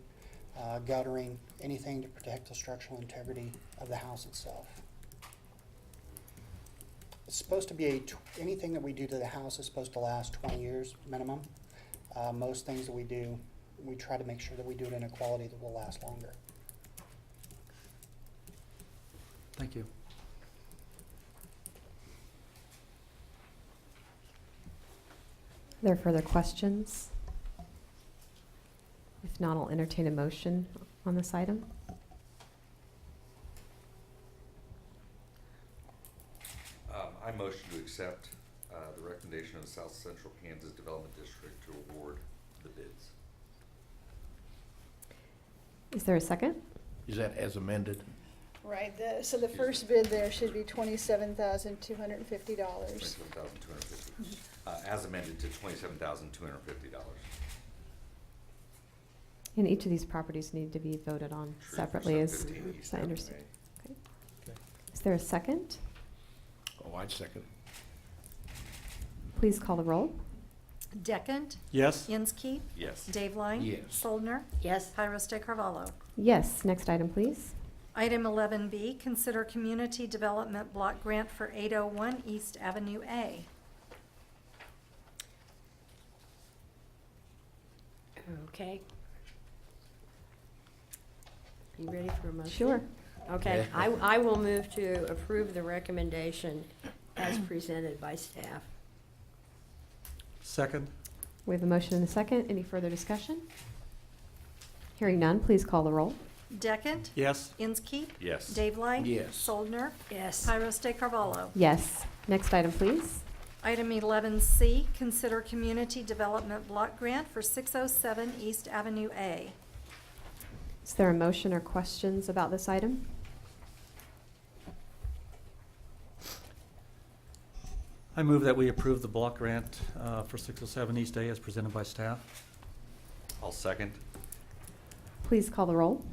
guttering, anything to protect the structural integrity of the house itself. It's supposed to be anything that we do to the house is supposed to last 20 years minimum. Most things that we do, we try to make sure that we do it in a quality that will last longer. Thank you. Are there further questions? If not, I'll entertain a motion on this item. I motion to accept the recommendation of the South Central Kansas Development District to award the bids. Is there a second? Is that as amended? Right, so the first bid there should be $27,250. $27,250. As amended to $27,250. And each of these properties need to be voted on True, separately, as 715 East I Avenue understand. A. Okay. Is there a second? Oh, I'd second. Please call the roll. Deckent? Yes? Inskeep? Yes. Dave Line? Yes. Soldner? Yes. Pyros de Carvalho? Yes. Next item, please. Item 11B, consider community development block grant for 801 East Avenue A. Okay. You ready for a motion? Sure. Okay, I will move to approve the recommendation as presented by staff. Second? We have a motion and a second. Any further discussion? Hearing none, please call the roll. Deckent? Yes? Inskeep? Yes. Dave Line? Yes. Soldner? Yes. Pyros de Carvalho? Yes. Next item, please. Item 11C, consider community development block grant for 607 East Avenue A. Is there a motion or questions about this item? I move that we approve the block grant for 607 East A as presented by staff. I'll second. Please call the roll.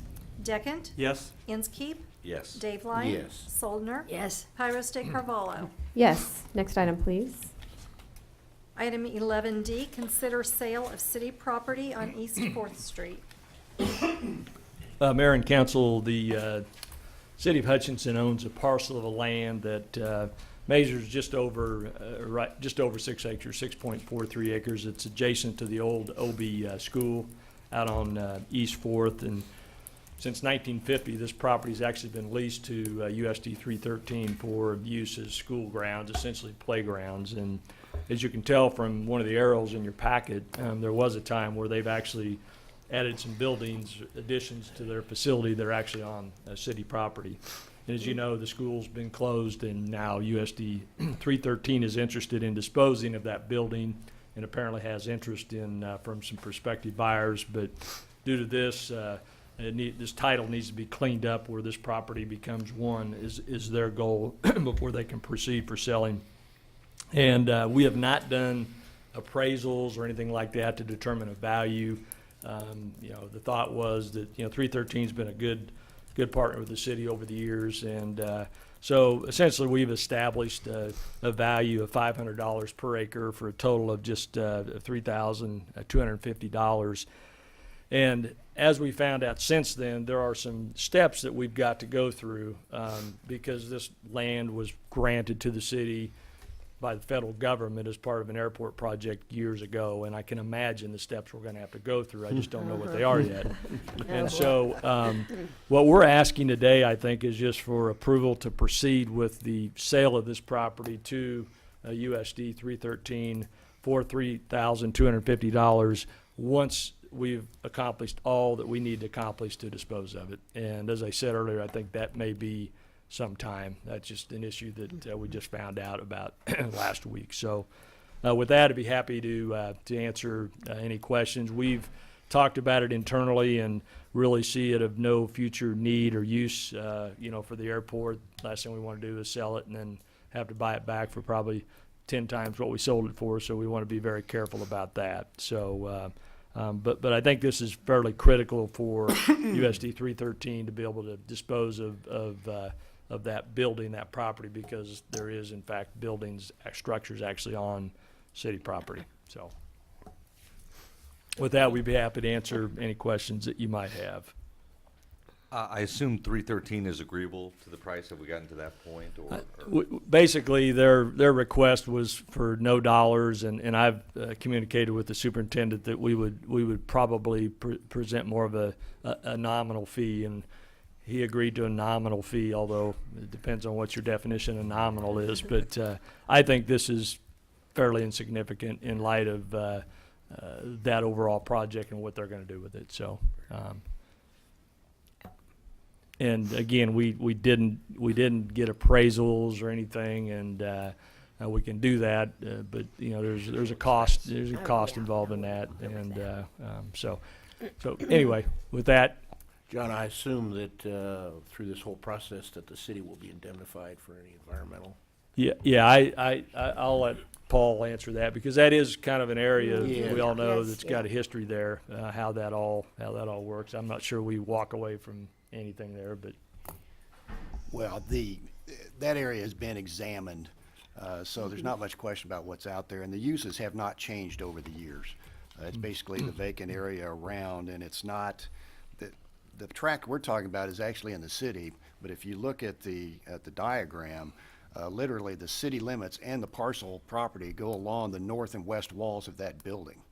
Deckent? Yes? Inskeep? Yes. Dave Line? Yes. Soldner? Yes. Pyros de Carvalho? Yes. Next item, please. Item 11D, consider sale of city property on East 4th Street. Mayor and council, the city of Hutchinson owns a parcel of land that measures just over 6 acres, 6.43 acres. It's adjacent to the old OB school out on East 4th. And since 1950, this property's actually been leased to USD 313 for use as school grounds, essentially playgrounds. And as you can tell from one of the arrows in your packet, there was a time where they've actually added some buildings, additions to their facility that are actually on city property. And as you know, the school's been closed, and now USD 313 is interested in disposing of that building, and apparently has interest in from some prospective buyers. But due to this, this title needs to be cleaned up where this property becomes one, is their goal before they can proceed for selling. And we have not done appraisals or anything like that to determine a value. The thought was that 313's been a good partner with the city over the years, and so essentially we've established a value of $500 per acre for a total of just $3,250. And as we found out since then, there are some steps that we've got to go through because this land was granted to the city by the federal government as part of an airport project years ago, and I can imagine the steps we're going to have to go through. I just don't know what they are yet. And so what we're asking today, I think, is just for approval to proceed with the sale of this property to USD 313 for $3,250 once we've accomplished all that we need to accomplish to dispose of it. And as I said earlier, I think that may be sometime. That's just an issue that we just found out about last week. So with that, I'd be happy to answer any questions. We've talked about it internally and really see it of no future need or use, for the airport. Last thing we want to do is sell it and then have to buy it back for probably 10 times what we sold it for. So we want to be very careful about that. So, but I think this is fairly critical for USD 313 to be able to dispose of that building, that property, because there is in fact buildings, structures actually on city property. So with that, we'd be happy to answer any questions that you might have. I assume 313 is agreeable to the price. Have we gotten to that point? Basically, their request was for no dollars, and I've communicated with the superintendent that we would probably present more of a nominal fee, and he agreed to a nominal fee, although it depends on what your definition of nominal is. But I think this is fairly insignificant in light of that overall project and what they're going to do with it. So. And again, we didn't get appraisals or anything, and we can do that, but there's a cost involved in that, and so anyway, with that, John, I assume that through this whole process that the city will be indemnified for any environmental. I'll let Paul answer that, because that is kind of an area we all know that's got a history there, how that all works. I'm not sure we walk away from anything there, but well, that area has been examined, so there's not much question about what's out there, and the uses have not changed over the years. It's basically the vacant area around, and it's not the tract we're talking about is actually in the city. But if you look at the diagram, literally the city limits and the parcel property go along the north and west walls of that building.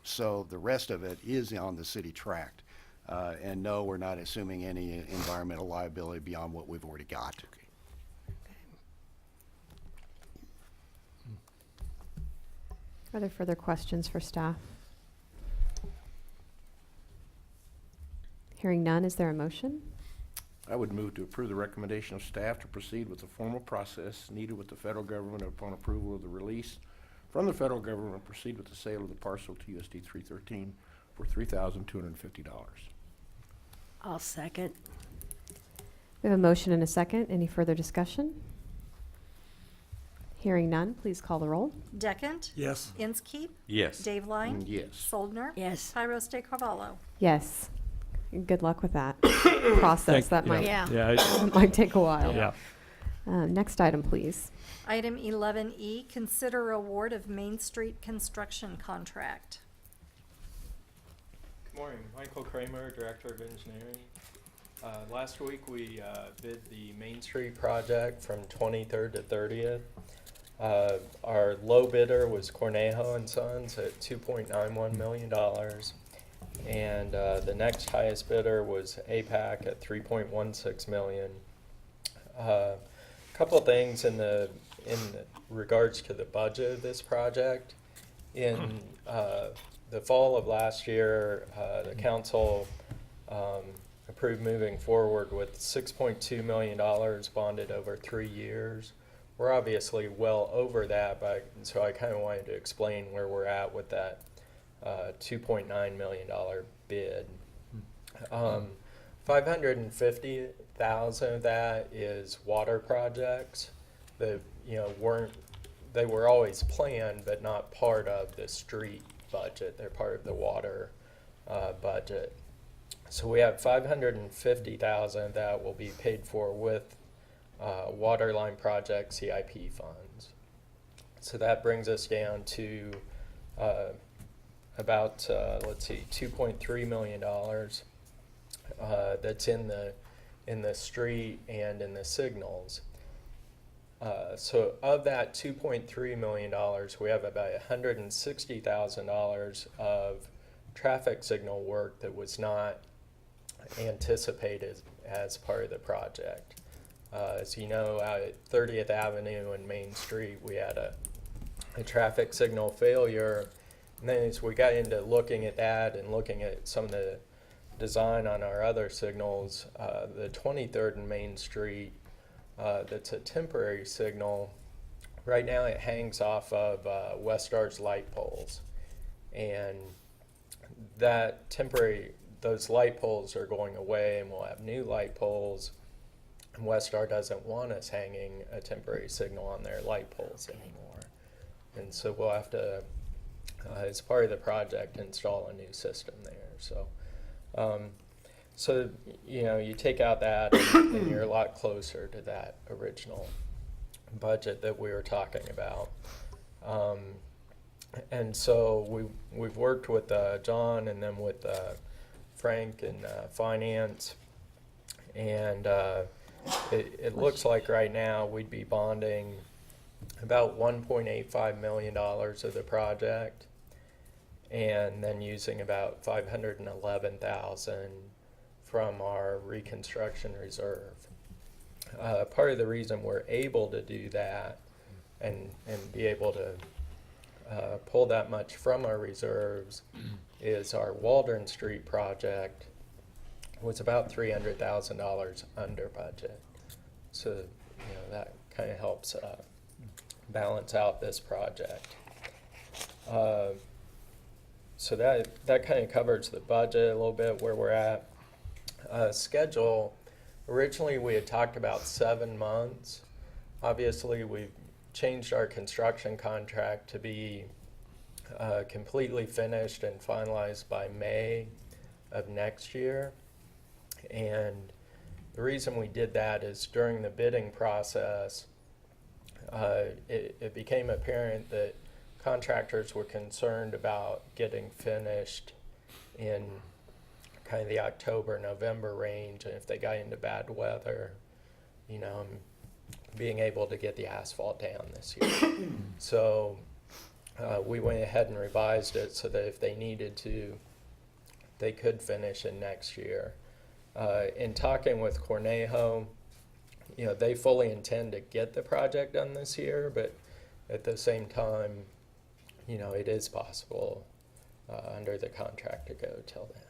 So the rest of it is on the city tract. And no, we're not assuming any environmental liability beyond what we've already got. Are there further questions for staff? Hearing none, is there a motion? I would move to approve the recommendation of staff to proceed with the formal process needed with the federal government upon approval of the release from the federal government, proceed with the sale of the parcel to USD 313 for $3,250. I'll second. We have a motion and a second. Any further discussion? Hearing none, please call the roll. Deckent? Yes. Inskeep? Yes. Dave Line? Yes. Soldner? Yes. Tyros de Carvalho? Yes. Good luck with that process. That might might take a while. Yeah. Next item, please. Item 11E, consider award of Main Street construction contract. Good morning, Michael Kramer, Director of Engineering. Last week, we bid the Main Street project from 23rd to 30th. Our low bidder was Cornejo and Sons at $2.91 million. And the next highest bidder was APAC at $3.16 million. Couple of things in regards to the budget of this project. In the fall of last year, the council approved moving forward with $6.2 million bonded over 3 years. We're obviously well over that, so I kind of wanted to explain where we're at with that $2.9 million bid. $550,000 of that is water projects that they were always planned but not part of the street budget. They're part of the water budget. So we have $550,000 that will be paid for with water line project CIP funds. So that brings us down to about $2.3 million that's in the street and in the signals. So of that $2.3 million, we have about $160,000 of traffic signal work that was not anticipated as part of the project. As you know, out at 30th Avenue and Main Street, we had a traffic signal failure. And then as we got into looking at that and looking at some of the design on our other signals, the 23rd and Main Street, that's a temporary signal. Right now it hangs off of Westar's light poles. And those light poles are going away and we'll have new light poles. And Westar doesn't want us hanging a temporary signal on their light poles anymore. And so we'll have to, as part of the project, install a new system there. So you take out that and you're a lot closer to that original budget that we were talking about. And so we've worked with John and then with Frank in finance, and it looks like right now we'd be bonding about $1.85 million of the project, and then using about $511,000 from our reconstruction reserve. Part of the reason we're able to do that and be able to pull that much from our reserves is our Waldron Street project was about $300,000 under budget. So that kind of helps balance out this project. So that kind of covers the budget a little bit, where we're at. Schedule, originally we had talked about 7 months. Obviously we've changed our construction contract to be completely finished and finalized by May of next year. And the reason we did that is during the bidding process, it became apparent that contractors were concerned about getting finished in kind of the October, November range, and if they got into bad weather, being able to get the asphalt down this year. So we went ahead and revised it so that if they needed to, they could finish in next year. In talking with Cornejo, they fully intend to get the project done this year, but at the same time, it is possible under the contract to go till then.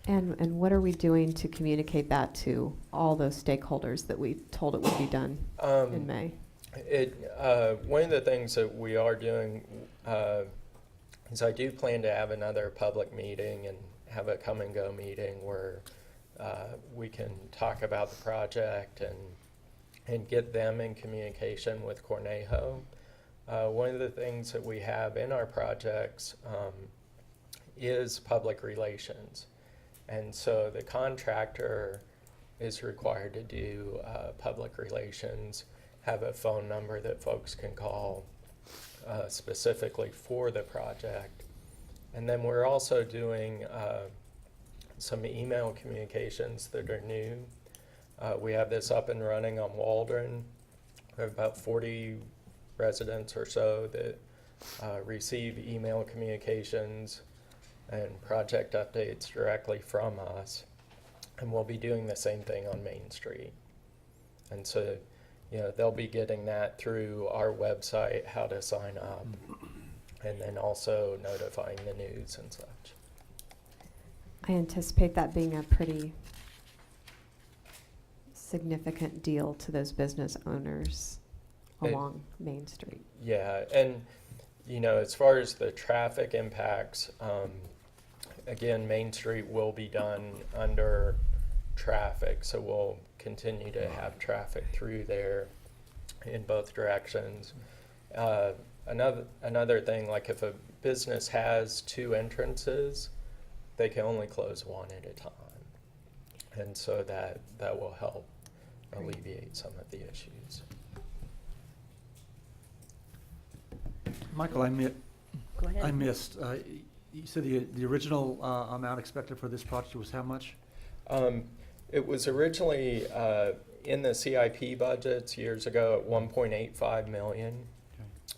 And what are we doing to communicate that to all those stakeholders that we told it would be done in May? One of the things that we are doing is I do plan to have another public meeting and have a come and go meeting where we can talk about the project and get them in communication with Cornejo. One of the things that we have in our projects is public relations. And so the contractor is required to do public relations, have a phone number that folks can call specifically for the project. And then we're also doing some email communications that are new. We have this up and running on Waldron. We have about 40 residents or so that receive email communications and project updates directly from us. And we'll be doing the same thing on Main Street. And so, they'll be getting that through our website, how to sign up, and then also notifying the news and such. I anticipate that being a pretty significant deal to those business owners along Main Street. Yeah, and as far as the traffic impacts, again, Main Street will be done under traffic, so we'll continue to have traffic through there in both directions. Another thing, like if a business has 2 entrances, they can only close one at a time. And so that will help alleviate some of the issues. Michael, Go ahead. I missed, you said the original amount expected for this project was how much? It was originally in the CIP budgets years ago at 1.85 million.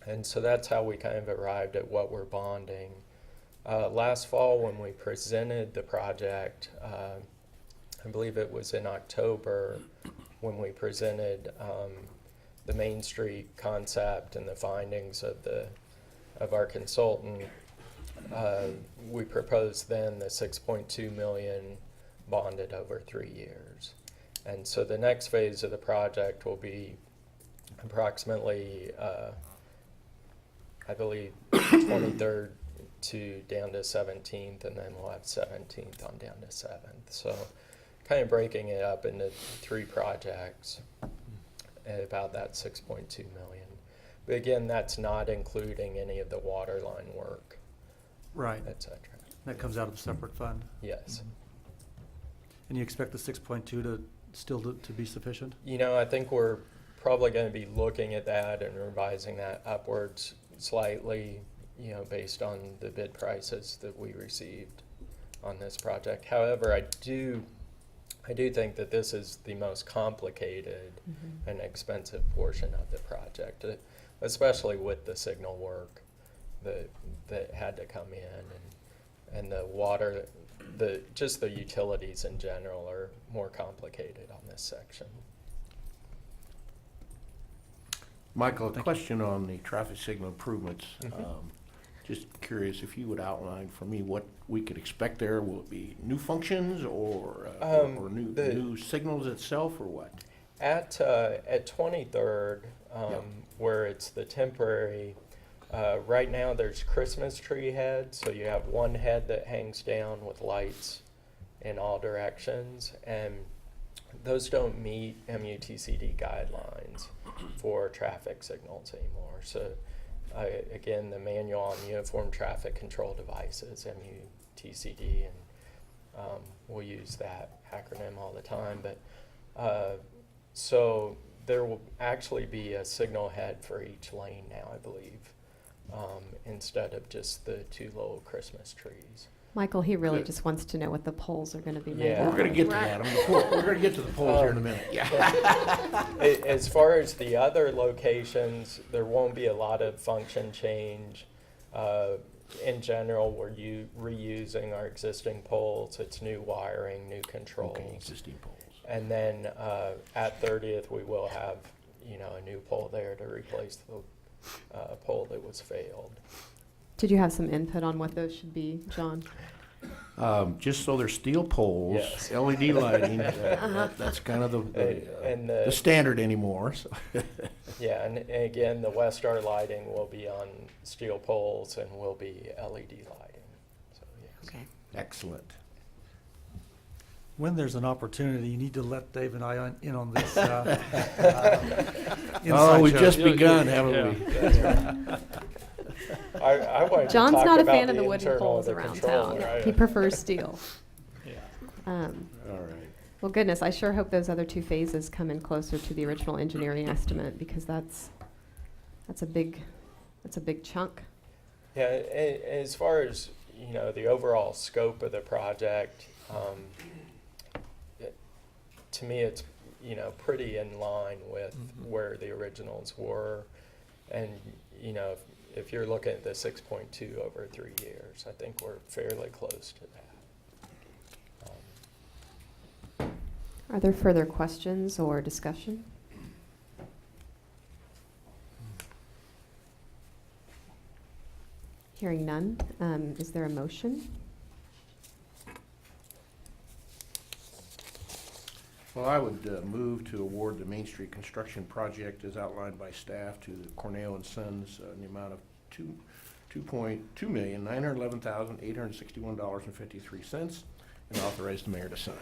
Okay. And so that's how we kind of arrived at what we're bonding. Last fall when we presented the project, I believe it was in October when we presented the Main Street concept and the findings of our consultant. We proposed then the 6.2 million bonded over 3 years. And so the next phase of the project will be approximately, I believe, 23rd to down to 17th, and then we'll have 17th on down to 7th. So kind of breaking it up into 3 projects at about that 6.2 million. But again, that's not including any of the water line work, Right. et cetera. That comes out of a separate fund. Yes. And you expect the 6.2 to still to be sufficient? I think we're probably going to be looking at that and revising that upwards slightly, based on the bid prices that we received on this project. However, I do think that this is the most complicated and expensive portion of the project, especially with the signal work that had to come in, and the water, just the utilities in general are more complicated on this section. Michael, a question on the traffic signal improvements. Just curious if you would outline for me what we could expect there. Will it be new functions or new signals itself, or what? At 23rd, where it's the temporary, right now there's Christmas tree heads, so you have one head that hangs down with lights in all directions, and those don't meet MUTCD guidelines for traffic signals anymore. So again, the Manual on Uniform Traffic Control Devices, MUTCD, and we'll use that acronym all the time. But so there will actually be a signal head for each lane now, I believe, instead of just the 2 little Christmas trees. Michael, he really just wants to know what the polls are going to be made Yeah. of. We're going to get to that. We're going to get to the polls here in a minute. Yeah. As far as the other locations, there won't be a lot of function change. In general, we're reusing our existing poles. It's new wiring, new controls. Okay, existing poles. And then at 30th, we will have a new pole there to replace the pole that was failed. Did you have some input on what those should be, John? Just so they're steel poles, Yes. LED lighting. That's kind of the standard anymore. So. Yeah, and again, the Westar lighting will be on steel poles and will be LED lighting. So, yes. Okay. Excellent. When there's an opportunity, you need to let Dave and I in on this. We've just joke. begun, haven't we? I wanted to John's talk not a about fan of the wooden internal poles of the around control, town. right? He prefers steel. Yeah. All right. Well, goodness, I sure hope those other 2 phases come in closer to the original engineering estimate, because that's a big chunk. Yeah, as far as you know, the overall scope of the project, to me, it's, you know, pretty in line with where the originals were. And, you know, if you're looking at the 6.2 over 3 years, I think we're fairly close to that. Are there further questions or discussion? Hearing none, is there a motion? Well, I would move to award the Main Street construction project as outlined by staff to the Cornell and Sons in the amount of $2,911,861.53 and authorize the mayor to sign.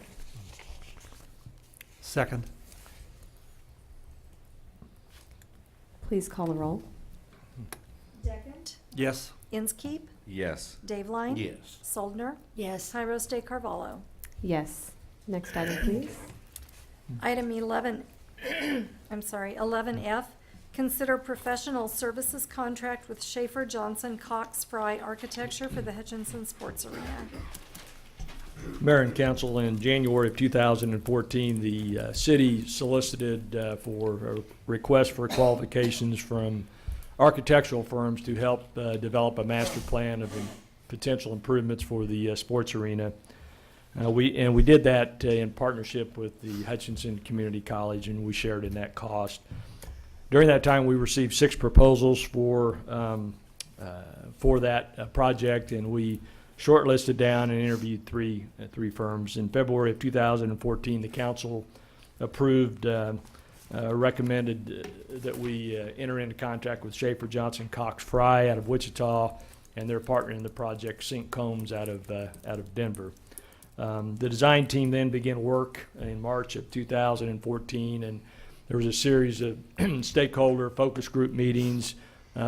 Second. Please call the roll. Deckent? Yes. Inskeep? Yes. Dave Line? Yes. Soldner? Yes. Tyros de Carvalho. Yes. Next item, please. Item 11, 11F, consider professional services contract with Schaefer Johnson Cox Fry Architecture for the Hutchinson Sports Arena. Mayor and council, in January of 2014, the city solicited for a request for qualifications from architectural firms to help develop a master plan of potential improvements for the sports arena. We did that in partnership with the Hutchinson Community College, and we shared in that cost. During that time, we received 6 proposals for that project, and we shortlisted down and interviewed three firms. In February of 2014, the council approved, recommended that we enter into contract with Schaefer Johnson Cox Fry out of Wichita, and their partner in the project, St. Combs, out of Denver. The design team then began work in March of 2014, and there was a series of stakeholder focus group meetings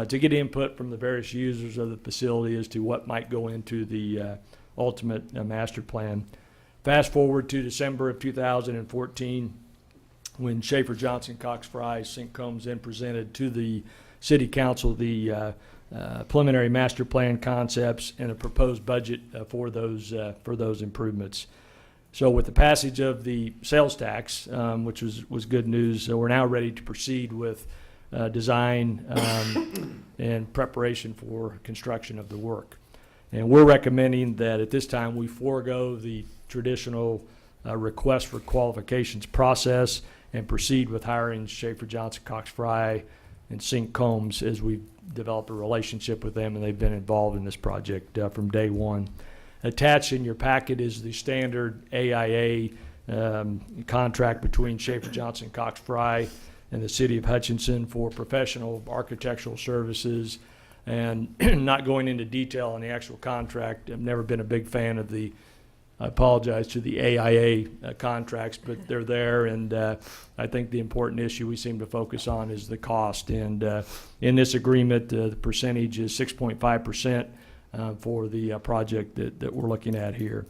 to get input from the various users of the facility as to what might go into the ultimate master plan. Fast forward to December of 2014, when Schaefer Johnson Cox Fry St. Combs then presented to the city council the preliminary master plan concepts and a proposed budget for those improvements. So with the passage of the sales tax, which was good news, we're now ready to proceed with design and preparation for construction of the work. And we're recommending that at this time we forego the traditional request for qualifications process and proceed with hiring Schaefer Johnson Cox Fry and St. Combs as we develop a relationship with them, and they've been involved in this project from day one. Attached in your packet is the standard AIA contract between Schaefer Johnson Cox Fry and the city of Hutchinson for professional architectural services. And not going into detail on the actual contract, I've never been a big fan of the, I apologize to the AIA contracts, but they're there, and I think the important issue we seem to focus on is the cost. And in this agreement, the percentage is 6.5% for the project that we're looking at here.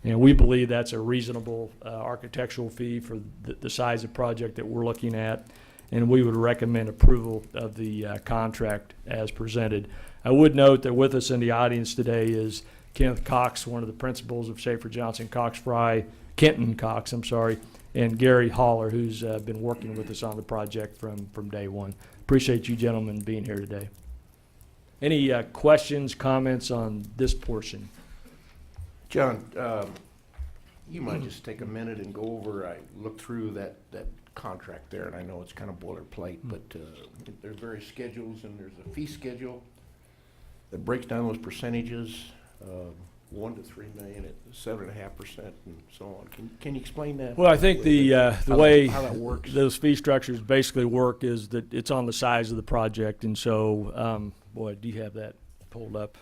And we believe that's a reasonable architectural fee for the size of project that we're looking at, and we would recommend approval of the contract as presented. I would note that with us in the audience today is Kenneth Cox, one of the principals of Schaefer Johnson Cox Fry, Kenton Cox, I'm sorry, and Gary Haller, who's been working with us on the project from day one. Appreciate you gentlemen being here today. Any questions, comments on this portion? John, you might just take a minute and go over, I looked through that contract there, and I know it's kind of boilerplate, but there's various schedules, and there's a fee schedule that breaks down those percentages, 1 to 3 million at 7.5% and so on. Can you explain that? Well, I think the way how that works? those fee structures basically work is that it's on the size of the project, and so, boy, do you have that pulled up?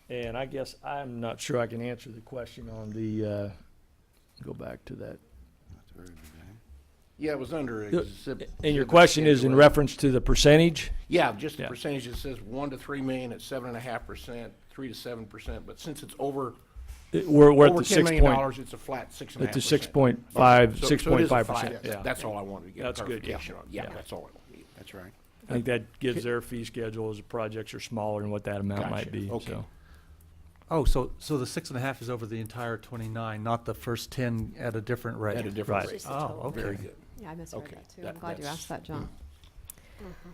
And I guess I'm not sure I can answer the question on the, go back to that. Yeah, it was under exhibit. And your question is in reference to the percentage? Yeah, just the percentage. It says 1 to 3 million at 7.5%, 3 to 7%. But since it's over, we're at over the $10 million, it's a flat 6.5%. It's a 6.5%. So it is a 6.5%. flat. Yeah. That's all I wanted to get That's good. clarification on. Yeah, Yeah. that's all I wanted. That's right. I think that gives their fee schedule as the projects are smaller and what that amount might Gotcha. be, Okay. so. Oh, so the 6.5 is over the entire 29, not the first 10 at a different rate? At a different Right. rate. Oh, okay. Very good. Yeah, I misread Okay. that too. That- I'm glad you that's- asked that, John. Mm-hmm.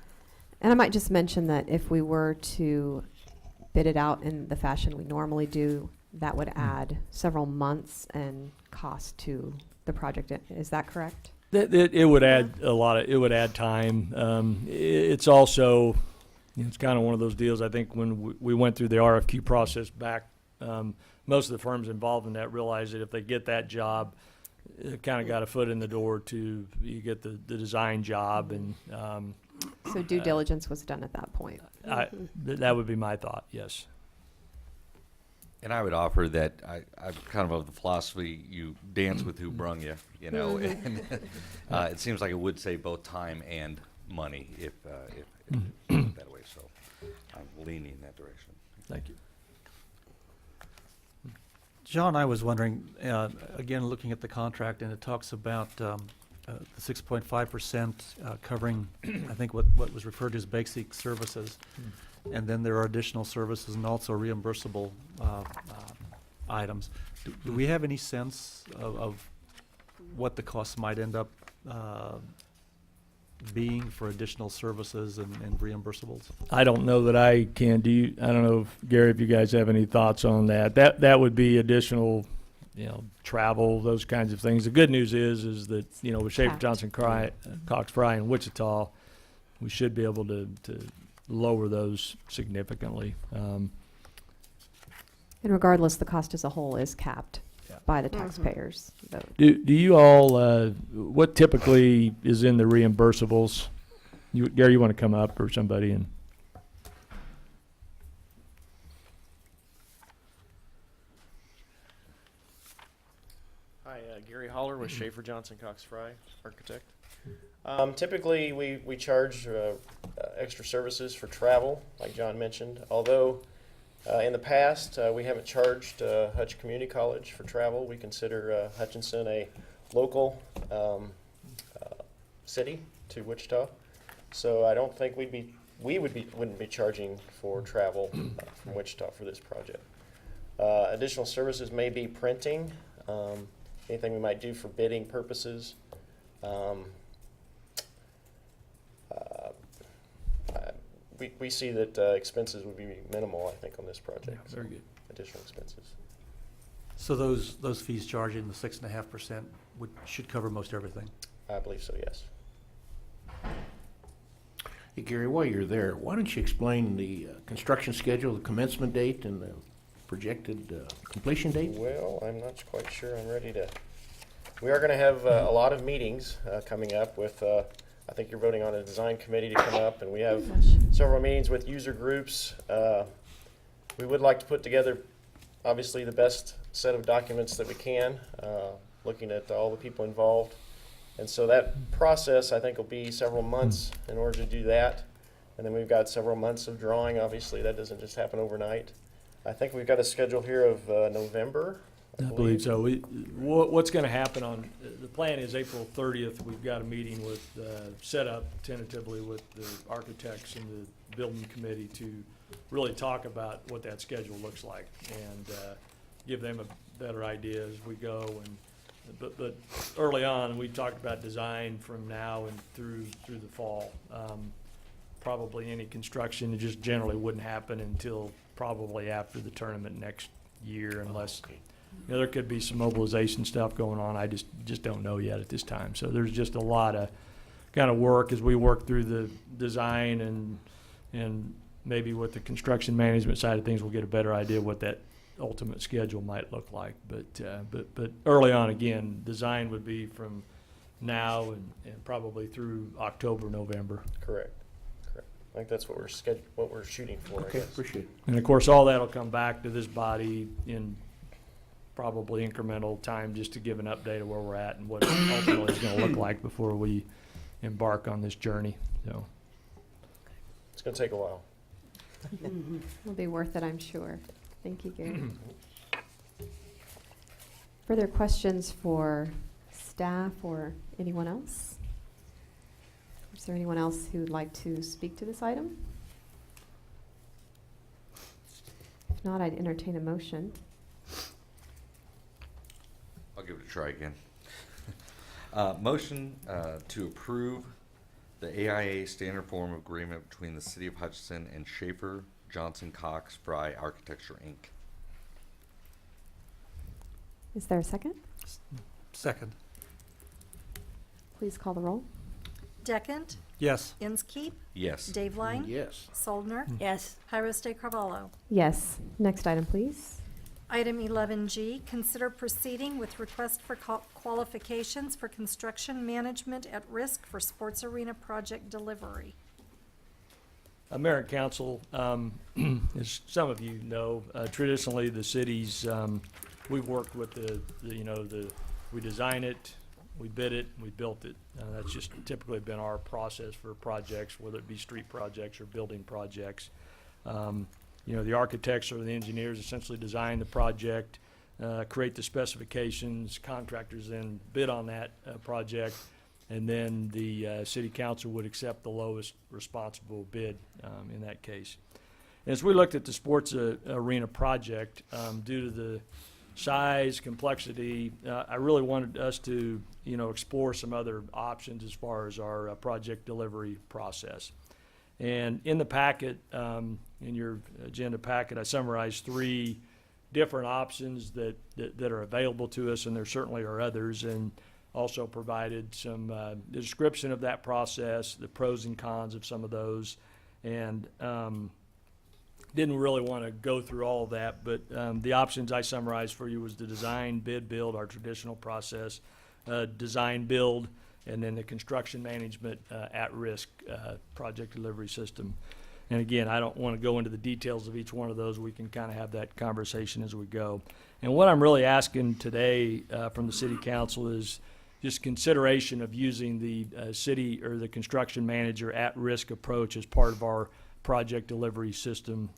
And I might just mention that if we were to bid it out in the fashion we normally do, that would add several months and cost to the project. Is that correct? It would add a lot of, it would add time. It's also, it's kind of one of those deals, I think when we went through the RFQ process back, most of the firms involved in that realized that if they get that job, it kind of got a foot in the door to, you get the design job and, So due diligence was done at that point. that would be my thought, yes. And I would offer that I'm kind of the philosophy, you dance with who brung you, you know, and it seems like it would save both time and money if that way, so I'm leaning in that direction. Thank you. John, I was wondering, again, looking at the contract, and it talks about the 6.5% covering, I think, what was referred to as basic services. And then there are additional services and also reimbursable items. Do we have any sense of what the costs might end up being for additional services and reimbursables? I don't know that I can. I don't know, Gary, if you guys have any thoughts on that. That would be additional, travel, those kinds of things. The good news is that, with Schaefer Capped. Johnson Cox Fry in Wichita, we should be able to lower those significantly. And regardless, the cost as a whole is capped Yeah. by the taxpayers. vote. Do you all, what typically is in the reimbursables? Gary, you want to come up or somebody and? Hi, Gary Holler with Schaefer Johnson Cox Fry, architect. Typically, we charge extra services for travel, like John mentioned. Although in the past we haven't charged Hutch Community College for travel. We consider Hutchinson a local city to Wichita, so I don't think wouldn't be charging for travel from Wichita for this project. Additional services may be printing. Anything we might do for bidding purposes. We see that expenses would be minimal, I think, on this project. Very good. Additional expenses. So those fees charging the 6.5% should cover most everything? I believe so, yes. Hey, Gary, while you're there, why don't you explain the construction schedule, the commencement date, and the projected completion date? Well, I'm not quite sure I'm ready to. We are going to have a lot of meetings coming up with, I think you're voting on a design committee to come up, and we have several meetings with user groups. We would like to put together, obviously, the best set of documents that we can, looking at all the people involved. And so that process, I think, will be several months in order to do that. And then we've got several months of drawing. Obviously, that doesn't just happen overnight. I think we've got a schedule here of November. I believe so. What's going to happen the plan is April 30th, we've got a meeting with, set up tentatively with the architects and the building committee to really talk about what that schedule looks like and give them a better idea as we go. But early on, we talked about design from now and through the fall. Probably any construction, it just generally wouldn't happen until probably after the tournament next year unless, there could be some mobilization stuff going on. I just don't know yet at this time. So there's just a lot of kind of work as we work through the design and maybe with the construction management side of things, we'll get a better idea what that ultimate schedule might look like. But early on, again, design would be from now and probably through October, November. Correct. I think that's what we're shooting for. Okay, appreciate it. And of course, all that'll come back to this body in probably incremental time just to give an update of where we're at and what it ultimately is going to look like before we embark on this journey. So it's going to take a while. It'll be worth it, I'm sure. Thank you, Gary. Further questions for staff or anyone else? Is there anyone else who'd like to speak to this item? If not, I'd entertain a motion. I'll give it a try again. Motion to approve the AIA standard form of agreement between the City of Hutchinson and Schaefer, Johnson, Cox, Fry Architecture, Inc. Is there a second? Second. Please call the roll. Deckent? Yes. Inskeep? Yes. Dave Line? Yes. Soldner? Yes. Hyros de Carvalho? Yes. Next item, please. Item 11G, consider proceeding with request for qualifications for construction management at risk for sports arena project delivery. Mayor and Council, as some of you know, traditionally the cities, we've worked with we design it, we bid it, we built it. That's just typically been our process for projects, whether it be street projects or building projects. The architects or the engineers essentially design the project, create the specifications, contractors then bid on that project, and then the city council would accept the lowest responsible bid in that case. As we looked at the sports arena project, due to the size, complexity, I really wanted us to, explore some other options as far as our project delivery process. And in the packet, in your agenda packet, I summarized 3 different options that are available to us, and there certainly are others, and also provided some description of that process, the pros and cons of some of those, and didn't really want to go through all of that, but the options I summarized for you was the design, bid, build, our traditional process, design, build, and then the construction management at-risk project delivery system. And again, I don't want to go into the details of each one of those. We can kind of have that conversation as we go. And what I'm really asking today from the City Council is just consideration of using the city or the construction manager at-risk approach as part of our project delivery system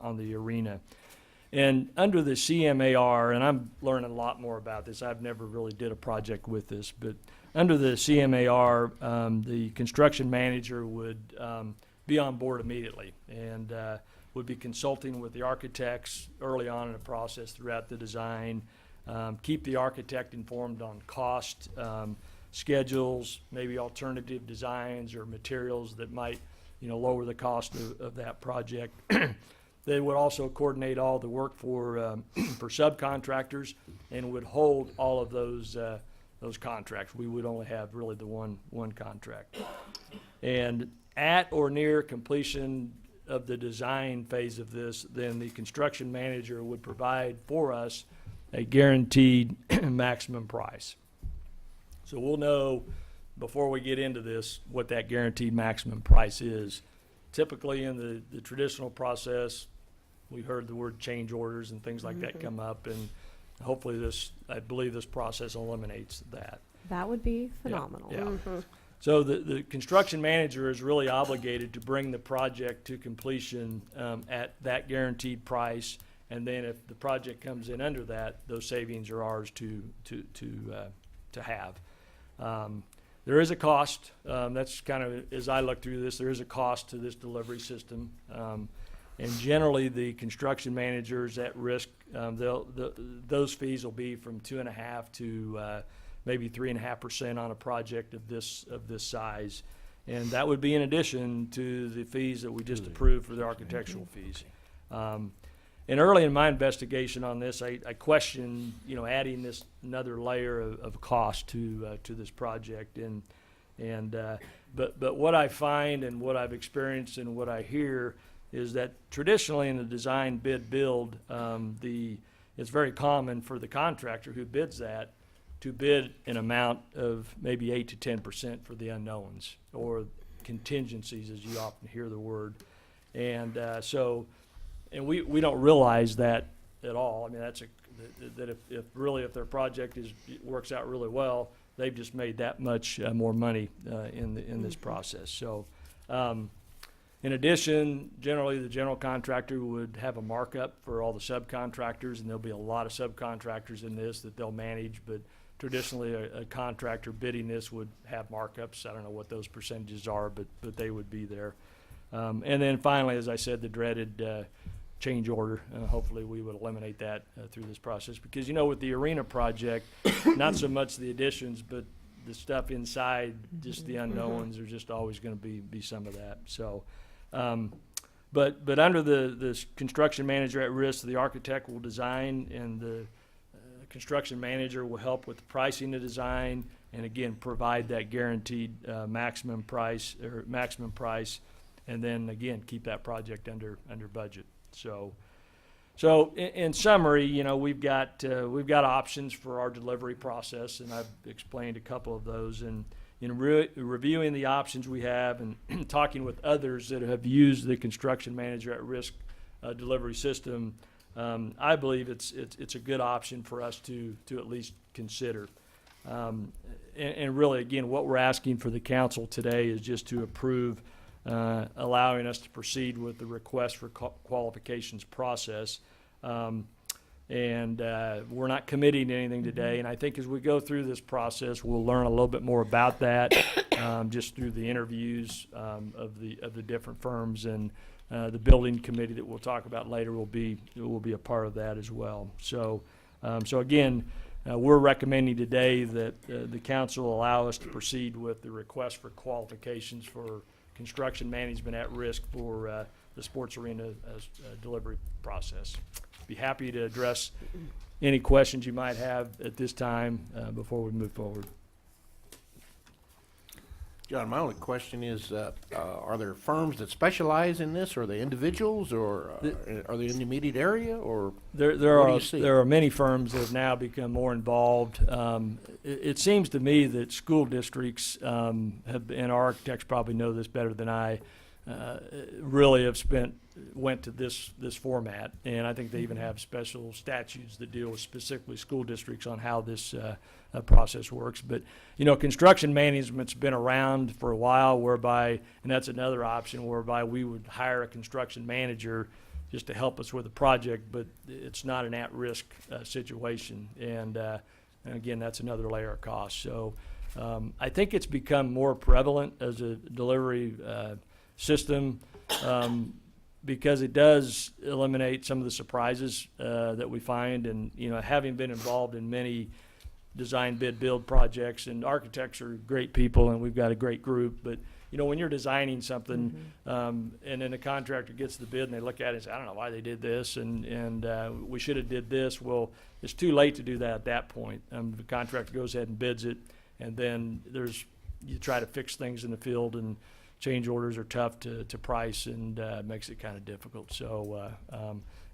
on the arena. And under the CMAR, and I'm learning a lot more about this, I've never really did a project with this, but under the CMAR, the construction manager would be on board immediately and would be consulting with the architects early on in the process throughout the design, keep the architect informed on cost, schedules, maybe alternative designs or materials that might lower the cost of that project. They would also coordinate all the work for subcontractors and would hold all of those contracts. We would only have really the one contract. And at or near completion of the design phase of this, then the construction manager would provide for us a guaranteed maximum price. So we'll know before we get into this what that guaranteed maximum price is. Typically in the traditional process, we heard the word change orders and things like that come up, and hopefully I believe this process eliminates that. That would be phenomenal. Yeah. So the construction manager is really obligated to bring the project to completion at that guaranteed price, and then if the project comes in under that, those savings are ours to have. There is a cost. That's kind of, as I look through this, there is a cost to this delivery system. And generally, the construction managers at risk, those fees will be from 2.5% to maybe 3.5% on a project of this size, and that would be in addition to the fees that we just approved for the architectural fees. And early in my investigation on this, I questioned, adding this another layer of cost to this project, but what I find and what I've experienced and what I hear is that traditionally in the design, bid, build, it's very common for the contractor who bids that to bid an amount of maybe 8 to 10% for the unknowns or contingencies, as you often hear the word. And we don't realize that at all. I mean, that if their project works out really well, they've just made that much more money in this process. So. In addition, generally the general contractor would have a markup for all the subcontractors, and there'll be a lot of subcontractors in this that they'll manage, but traditionally, a contractor bidding this would have markups. I don't know what those percentages are, but they would be there. And then finally, as I said, the dreaded change order. Hopefully, we would eliminate that through this process. Because, you know, with the arena project, not so much the additions, but the stuff inside, just the unknowns, there's just always going to be some of that. So, but under the construction manager at risk, the architect will design, and the construction manager will help with the pricing of design, and again, provide that guaranteed maximum price, and then again, keep that project under budget. So in summary, you know, we've got options for our delivery process, and I've explained a couple of those. And in reviewing the options we have and talking with others that have used the construction manager at risk delivery system, I believe it's a good option for us to at least consider. And really, again, what we're asking for the council today is just to approve allowing us to proceed with the request for qualifications process. And we're not committing to anything today. And I think as we go through this process, we'll learn a little bit more about that just through the interviews of the different firms, and the building committee that we'll talk about later will be a part of that as well. So again, we're recommending today that the council allow us to proceed with the request for qualifications for construction management at risk for the sports arena delivery process. Be happy to address any questions you might have at this time before we move forward. John, my only question is, are there firms that specialize in this, or are they individuals, or are they in the immediate area, or there are many firms that have now become more involved. It seems to me that school districts have, and our architects probably know this better than I, really went to this format, and I think they even have special statutes that deal with specifically school districts on how this process works. But you know, construction management's been around for a while, whereby, and that's another option, whereby we would hire a construction manager just to help us with the project, but it's not an at-risk situation, and again, that's another layer of cost. So I think it's become more prevalent as a delivery system, because it does eliminate some of the surprises that we find. And you know, having been involved in many design bid build projects, and architects are great people, and we've got a great group, but you know, when you're designing something, and then the contractor gets the bid and they look at it and say, I don't know why they did this, and we should have did this. Well, it's too late to do that at that point. The contractor goes ahead and bids it, and then you try to fix things in the field, and change orders are tough to price, and makes it kind of difficult. So,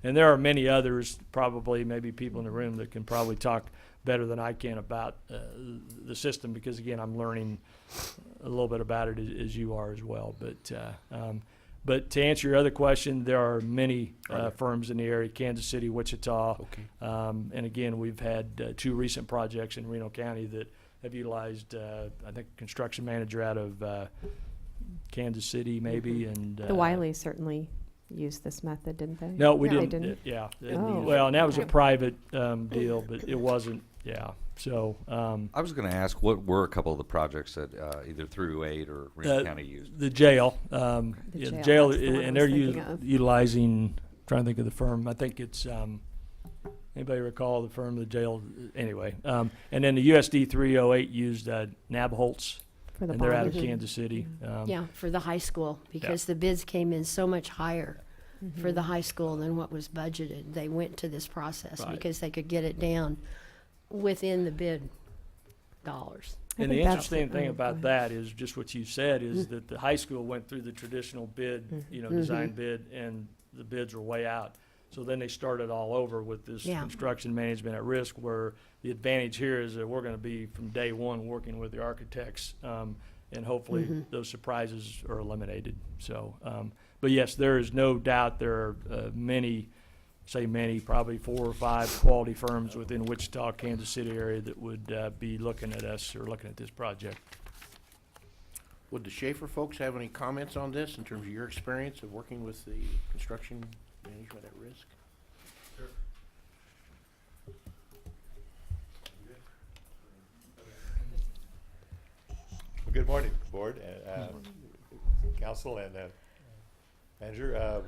and there are many others, probably maybe people in the room that can probably talk better than I can about the system, because again, I'm learning a little bit about it as you are as well. But to answer your other question, there are many firms in the area: Kansas City, Wichita. Okay. And again, we've had 2 recent projects in Reno County that have utilized, I think, a construction manager out of Kansas City, maybe, and The Wileys certainly used this method, didn't they? no, we They didn't. Oh. Well, and that was a private deal, but it wasn't. Yeah. So I was going to ask, what were a couple of the projects that either 308 or Reno County used? The jail. The Yeah, jail, that's the one I and was they're thinking of. utilizing. Trying to think of the firm. I think it's. Anybody recall the firm? The jail. Anyway, and then the USD 308 used Nabholz. For the And they're out of bonding. Kansas City. Yeah, for the high school, because the bids came in so much higher for the high school than what was budgeted. They went to this process Right. because they could get it down within the bid dollars. And the think that's interesting it. thing Oh, about go that is just what you said, is that the high school went through the traditional bid, design bid, and the bids were way out. So then they started all over with this Yeah. construction management at risk, where the advantage here is that we're going to be from day one working with the architects, and hopefully those surprises are eliminated. So, but yes, there is no doubt there are many, probably 4 or 5 quality firms within Wichita, Kansas City area that would be looking at us or looking at this project. Would the Schaefer folks have any comments on this in terms of your experience of working with the construction management at risk? morning, Board, and Council, and Manager.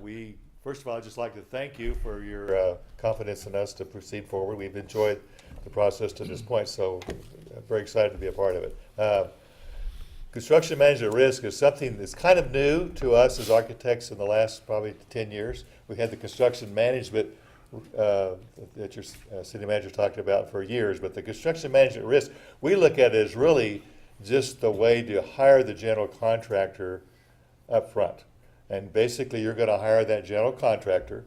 First of all, I'd just like to thank you for your confidence in us to proceed forward. We've enjoyed the process to this point, so I'm very excited to be a part of it. Construction management risk is something that's kind of new to us as architects in the last probably 10 years. We had the construction management that your city manager talked about for years, but the construction management risk, we look at it as really just the way to hire the general contractor up front. And basically, you're going to hire that general contractor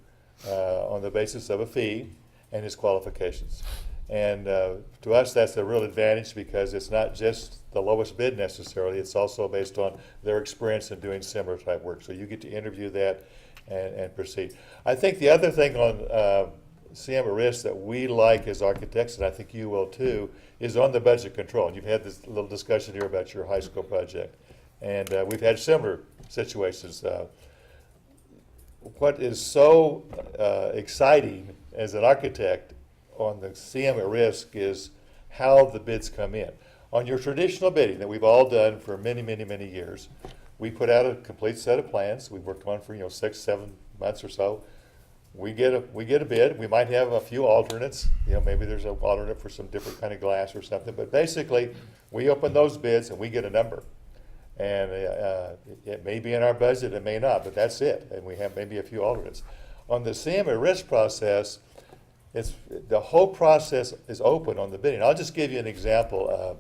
on the basis of a fee and his qualifications. And to us, that's a real advantage because it's not just the lowest bid necessarily, it's also based on their experience in doing similar type work. So you get to interview that and proceed. I think the other thing on CM at risk that we like as architects, and I think you will too, is on the budget control. And you've had this little discussion here about your high school project. And we've had similar situations. What is so exciting as an architect on the CM at risk is how the bids come in. On your traditional bidding that we've all done for many, many, many years, we put out a complete set of plans. We've worked on for 6, 7 months or so. We get a bid. We might have a few alternates. Maybe there's an alternate for some different kind of glass or something. But basically, we open those bids and we get a number. And it may be in our budget, it may not, but that's it. And we have maybe a few alternates. On the CM at risk process, the whole process is open on the bidding. I'll just give you an example.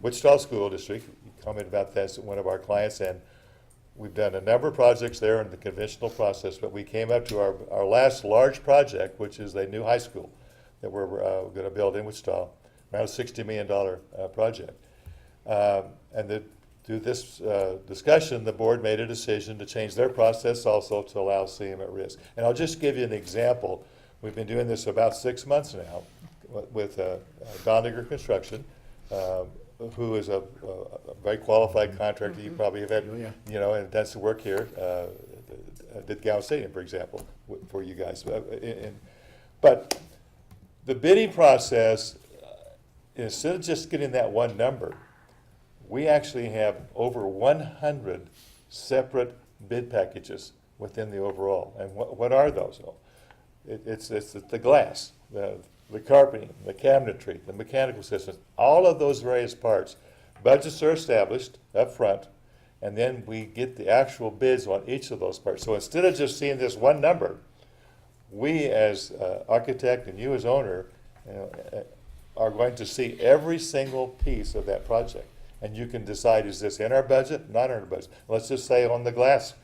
Wichita School District, you commented about this, one of our clients, and we've done a number of projects there in the conventional process, but we came up to our last large project, which is a new high school that we're going to build in Wichita, around a $60 million project. Through this discussion, the board made a decision to change their process also to allow CM at risk. And I'll just give you an example. We've been doing this about 6 months now with Dondiger Construction, who is a very qualified contractor. You probably have had, and done some work here. Did Gow Stadium, for example, for you guys. But the bidding process, instead of just getting that one number, we actually have over 100 separate bid packages within the overall. And what are those? It's the glass, the carpeting, the cabinetry, the mechanical systems, all of those various parts. Budgets are established up front, and then we get the actual bids on each of those parts. So instead of just seeing this one number, we as architect and you as owner are going to see every single piece of that project. And you can decide, is this in our budget, not in our budget? Let's just say on the glass,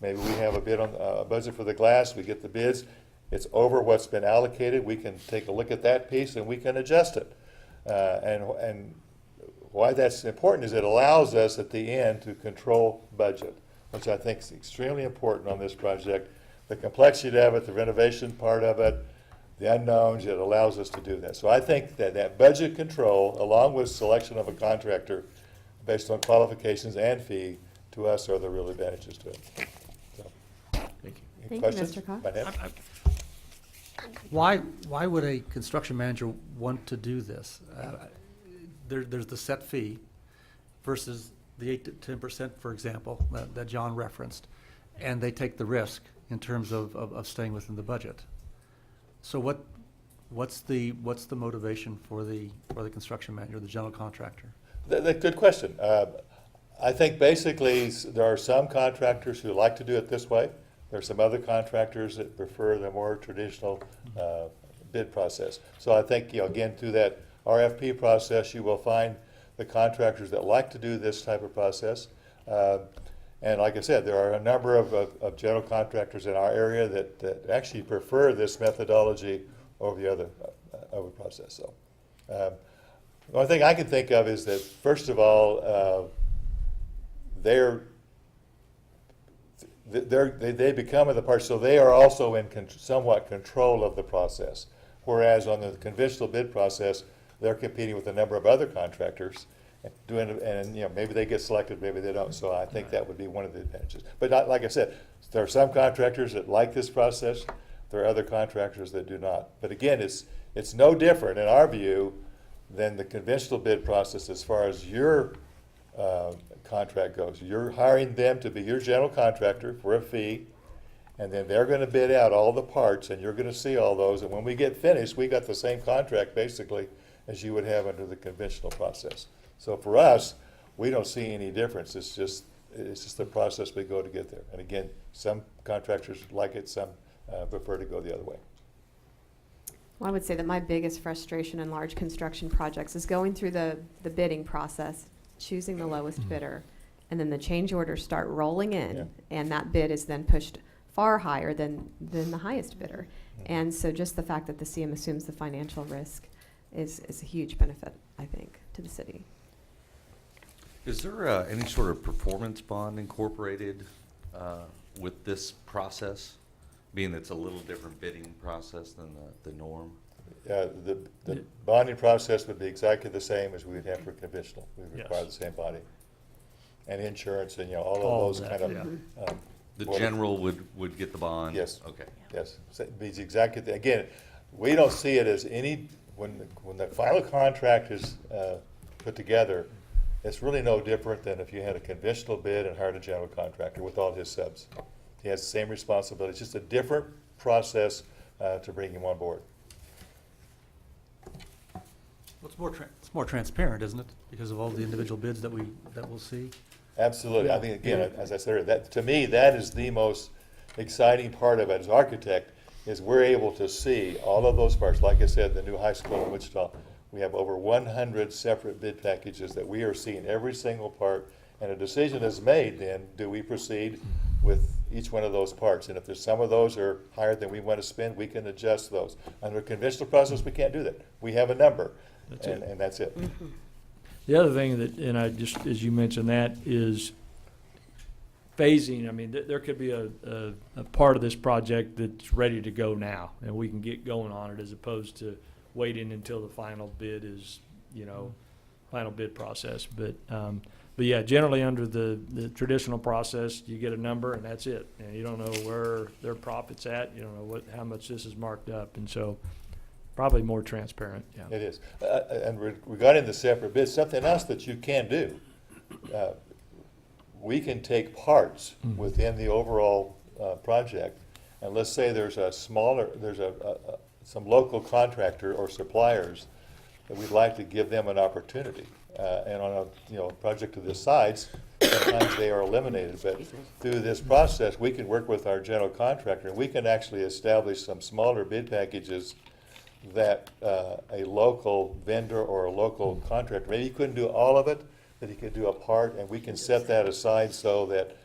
maybe we have a bid on a budget for the glass, we get the bids, it's over what's been allocated, we can take a look at that piece and we can adjust it. And why that's important is it allows us at the end to control budget, which I think is extremely important on this project. The complexity of it, the renovation part of it, the unknowns, it allows us to do that. So I think that budget control, along with selection of a contractor based on qualifications and fee, to us are the real advantages to it. So, Thank you. Thank you, questions? Mr. Cox. Might have? Why would a construction manager want to do this? There's the set fee versus the 8 to 10%, for example, that John referenced, and they take the risk in terms of staying within the budget. So what's the motivation for the construction manager, the general contractor? Good question. I think basically there are some contractors who like to do it this way. There are some other contractors that prefer the more traditional bid process. So I think, again, through that RFP process, you will find the contractors that like to do this type of process. And like I said, there are a number of general contractors in our area that actually prefer this methodology over the other process. So the only thing I can think of is that, first of all, they become the part, so they are also in somewhat control of the process. Whereas on the conventional bid process, they're competing with a number of other contractors, and maybe they get selected, maybe they don't. So I think that would be one of the advantages. But like I said, there are some contractors that like this process. There are other contractors that do not. But again, it's no different in our view than the conventional bid process as far as your contract goes. You're hiring them to be your general contractor for a fee, and then they're gonna bid out all the parts, and you're gonna see all those, and when we get finished, we got the same contract basically as you would have under the conventional process. So for us, we don't see any difference. It's just the process we go to get there. And again, some contractors like it, some prefer to go the other way. Well, I would say that my biggest frustration in large construction projects is going through the bidding process, choosing the lowest bidder, and then the change orders start rolling in, Yeah. and that bid is then pushed far higher than the highest bidder. And so just the fact that the CM assumes the financial risk is a huge benefit, I think, to the city. Is there any sort of performance bond incorporated with this process, being it's a little different bidding process than the norm? The bonding process would be exactly the same as we would have for conventional. We would require the same bonding. And insurance and, all of those kind of. The general would get the bond? Yes. Okay. Yes. So it means exactly, again, we don't see it as any, when the final contract is put together, it's really no different than if you had a conventional bid and hired a general contractor with all his subs. He has the same responsibility. It's just a different process to bring him on board. Well, it's more transparent, isn't it? Because of all the individual bids that we'll see. Absolutely. I Yeah. think, again, as I said, that, to me, that is the most exciting part of it as architect, is we're able to see all of those parts. Like I said, the new high school in Wichita, we have over 100 separate bid packages that we are seeing every single part, and a decision is made then, do we proceed with each one of those parts? And if there's some of those are higher than we want to spend, we can adjust those. Under a conventional process, we can't do that. We have a number, and that's it. The other thing that, and I just, as you mentioned that, is phasing. I mean, there could be a part of this project that's ready to go now, and we can get going on it, as opposed to waiting until the final bid is, final bid process. But yeah, generally under the traditional process, you get a number and that's it. And you don't know where their profit's at. You don't know how much this is marked up. And so probably more transparent, yeah. It is. And regarding the separate bids, something else that you can do, we can take parts within the overall project, and let's say there's some local contractor or suppliers that we'd like to give them an opportunity. And on a project of this size, sometimes they are eliminated. But through this process, we can work with our general contractor, and we can actually establish some smaller bid packages that a local vendor or a local contractor, maybe he couldn't do all of it, but he could do a part, and we can set that aside so that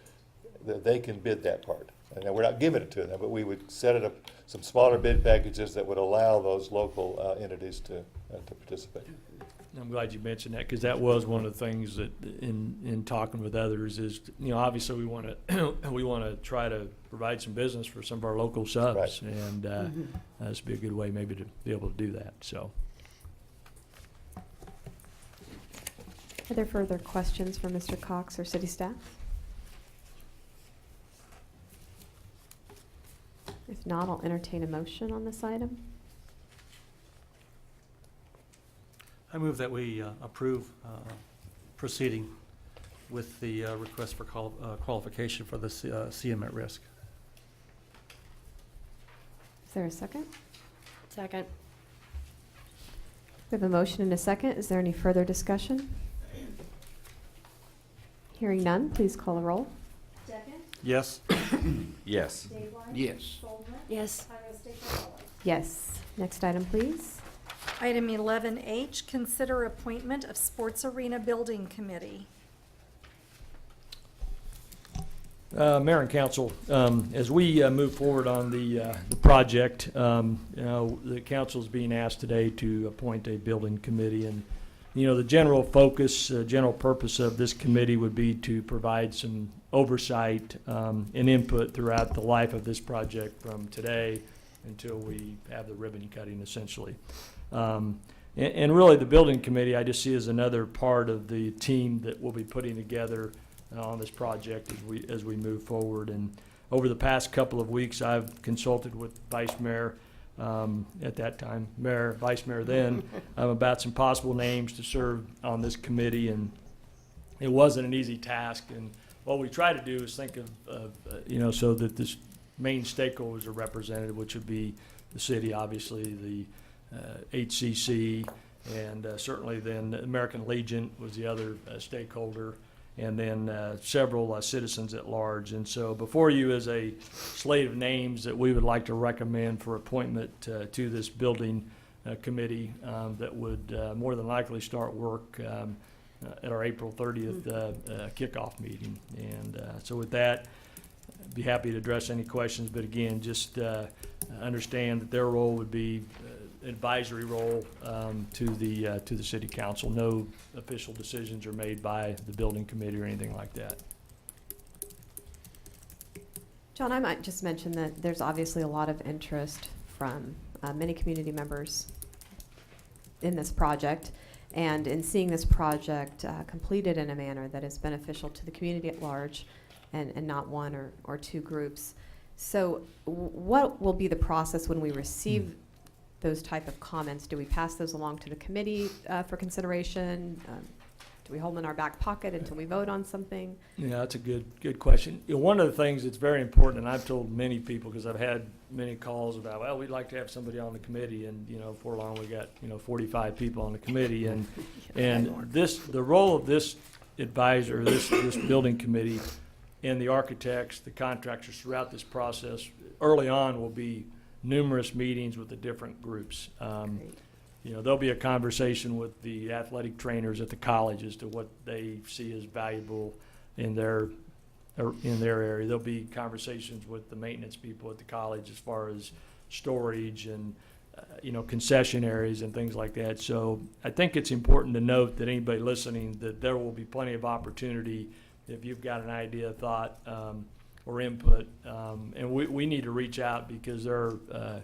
they can bid that part. And we're not giving it to them, but we would set it up, some smaller bid packages that would allow those local entities to participate. I'm glad you mentioned that, because that was one of the things that in talking with others is, obviously we want to try to provide some business for some of our local subs. Right. And this would be a good way maybe to be able to do that, so. Are there further questions for Mr. Cox or city staff? If not, I'll entertain a motion on this item. I move that we approve proceeding with the request for qualification for the CM at risk. Is there a second? Second. We have a motion and a second. Is there any further discussion? Hearing none, please call a roll. Yes. Yes. Yes. Yes. Yes. Next item, please. Item 11H, consider appointment of Sports Arena Building Committee. Mayor and council, as we move forward on the project, the council is being asked today to appoint a building committee, and the general focus, general purpose of this committee would be to provide some oversight and input throughout the life of this project from today until we have the ribbon cutting, essentially. And really, the building committee I just see as another part of the team that we'll be putting together on this project as we move forward. And over the past couple of weeks, I've consulted with Vice Mayor, at that time, Vice Mayor then, about some possible names to serve on this committee. And it wasn't an easy task. And what we try to do is think of so that this main stakeholders are represented, which would be the city, obviously, the HCC, and certainly then American Legion was the other stakeholder, and then several citizens at large. And so before you is a slate of names that we would like to recommend for appointment to this building committee that would more than likely start work at our April 30th kickoff meeting. And so with that, I'd be happy to address any questions, but again, just understand that their role would be advisory role to the city council. No official decisions are made by the building committee or anything like that. John, I might just mention that there's obviously a lot of interest from many community members in this project, and in seeing this project completed in a manner that is beneficial to the community at large, and not one or two groups. So what will be the process when we receive those type of comments? Do we pass those along to the committee for consideration? Do we hold them in our back pocket until we vote on something? Yeah, that's a good question. One of the things that's very important, and I've told many people, because I've had many calls about, well, we'd like to have somebody on the committee, and before long we got 45 people on the committee, and the role of this advisor, this building committee, and the architects, the contractors throughout this process, early on will be numerous meetings with the different groups. There'll be a conversation with the athletic trainers at the college as to what they see as valuable in their area. There'll be conversations with the maintenance people at the college as far as storage and concession areas and things like that. So I think it's important to note that anybody listening, that there will be plenty of opportunity if you've got an idea, thought, or input. And we need to reach out, because there are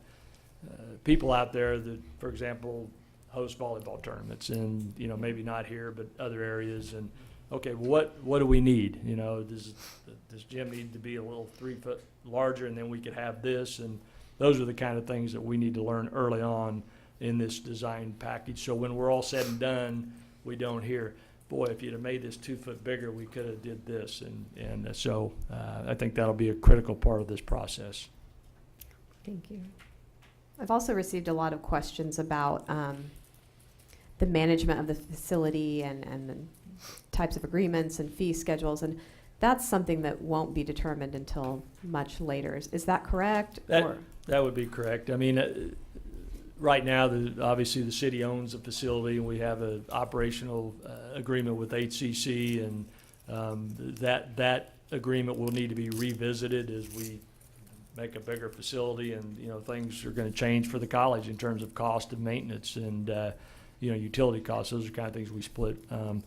people out there that, for example, host volleyball tournaments, and maybe not here but other areas. And okay, what do we need? Does gym need to be a little 3 foot larger, and then we could have this? And those are the kind of things that we need to learn early on in this design package, so when we're all said and done, we don't hear, boy, if you'd have made this 2 foot bigger, we could have did this. And so I think that'll be a critical part of this process. Thank you. I've also received a lot of questions about the management of the facility and the types of agreements and fee schedules, and that's something that won't be determined until much later. Is that correct? That would be correct. I mean, right now, obviously the city owns the facility, and we have an operational agreement with HCC, and that agreement will need to be revisited as we make a bigger facility, and things are going to change for the college in terms of cost of maintenance and utility costs. Those are the kind of things we split. And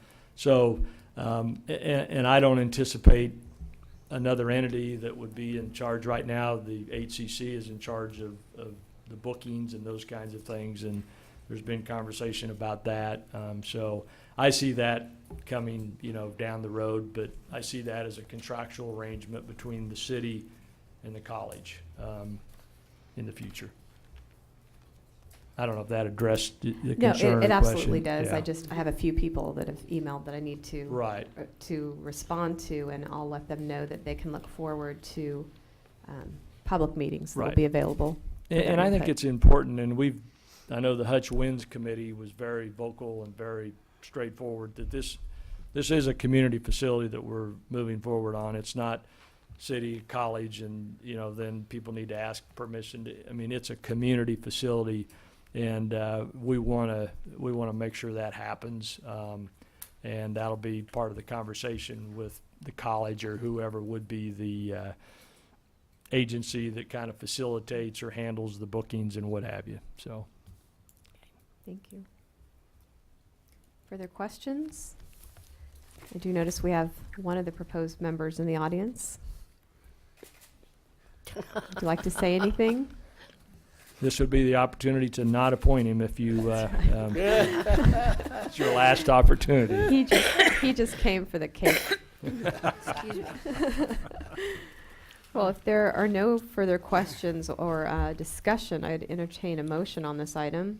I don't anticipate another entity that would be in charge. Right now, the HCC is in charge of the bookings and those kinds of things, and there's been conversation about that. So I see that coming, down the road, but I see that as a contractual arrangement between the city and the college in the future. I don't know if that addressed the concern. No, it or absolutely question. does. Yeah. I have a few people that have emailed that I need to Right. To respond to, and I'll let them know that they can look forward to public meetings that will Right. be available. And I think it's important, and I know the Hutch Winds Committee was very vocal and very straightforward that this is a community facility that we're moving forward on. It's not city, college, and then people need to ask permission. It's a community facility, and we want to make sure that happens, and that'll be part of the conversation with the college or whoever would be the agency that kind of facilitates or handles the bookings and what have you. So, Thank you. Further questions? I do notice we have one of the proposed members in the audience. Would you like to say anything? this would be the opportunity to not appoint him if you. It's your last opportunity. He just came for the cake. Excuse me. Well, if there are no further questions or discussion, I'd entertain a motion on this item.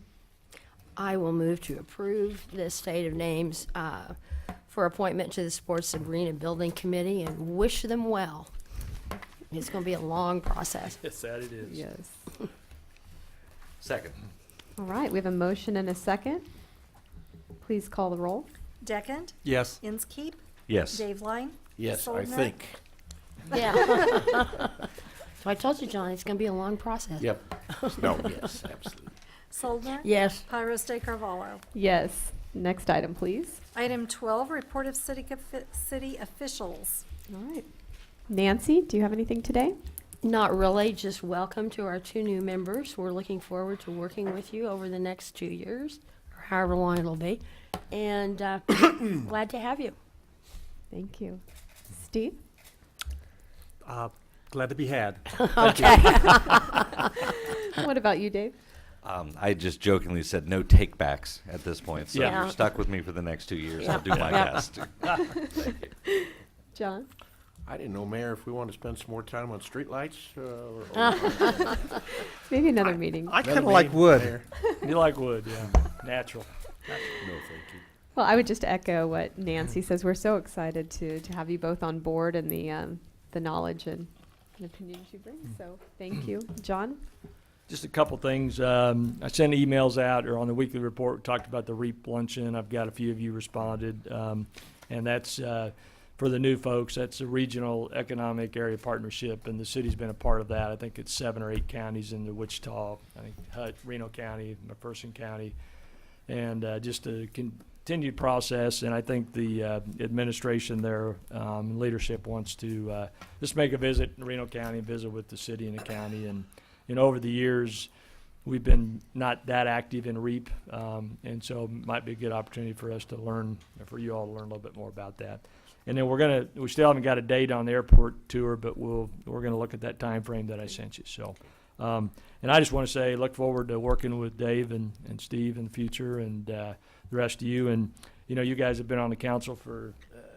I will move to approve this slate of names for appointment to the Sports Arena Building Committee and wish them well. It's going to be a long process. Yes, that it is. Yes. Second. All right, we have a motion and a second. Please call the roll. Deckent? Yes. Inskeep? Yes. Dave Line? Yes, I Soldner? think. Yeah. So I told you, John, it's going to be a long process. Yep. No, yes, absolutely. Soldner? Yes. Pyros de Carvalho? Yes. Next item, please. Item 12, report of city officials. All right. Nancy, do you have anything today? Not really, just welcome to our 2 new members. We're looking forward to working with you over the next 2 years, or however long it'll be. And glad to have you. Thank you. Steve? Glad to be had. Okay. What about you, Dave? I just jokingly said no takebacks at this point, so Yeah. you're stuck with me for the next 2 years. Yeah. I'll do my Yeah. best. John? I didn't know, Mayor, if we want to spend some more time on streetlights, or Maybe another meeting. I kind of Another like meeting, wood. Mayor. You like wood, yeah. Natural. No, thank you. Well, I would just echo what Nancy says. We're so excited to have you both on board and the knowledge and opinions you bring. So thank you. John? Just a couple things. I sent emails out, or on the weekly report, we talked about the REAP luncheon. I've got a few of you responded. And that's for the new folks. That's a regional economic area partnership, and the city's been a part of that. I think it's 7 or 8 counties in the Wichita, I think Reno County, McPherson County, and just a continued process. And I think the administration there, leadership wants to just make a visit in Reno County, visit with the city and the county. And over the years, we've been not that active in REAP, and so it might be a good opportunity for us to learn, for you all to learn a little bit more about that. And then we still haven't got a date on the airport tour, but we're gonna look at that time frame that I sent you. So, and I just want to say, look forward to working with Dave and Steve in the future, and the rest of you. And you guys have been on the council for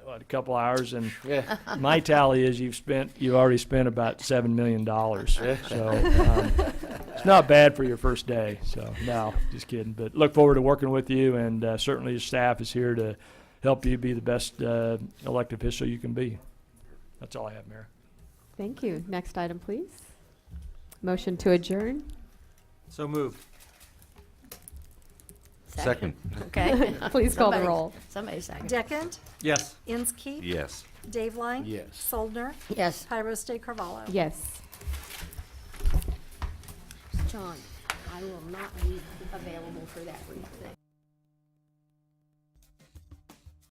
a couple hours, and Yeah. my tally is you've already spent about $7 million. So it's not bad for your first day. So no, just kidding. But look forward to working with you, and certainly the staff is here to help you be the best elected official you can be. That's all I have, Mayor. Thank you. Next item, please. Motion to adjourn. So moved. Second. Okay. Please call the roll. Somebody second. Deckent? Yes. Inskeep? Yes. Dave Line? Yes. Soldner? Yes. Pyros de Carvalho? Yes. John, I will not be available for that thing.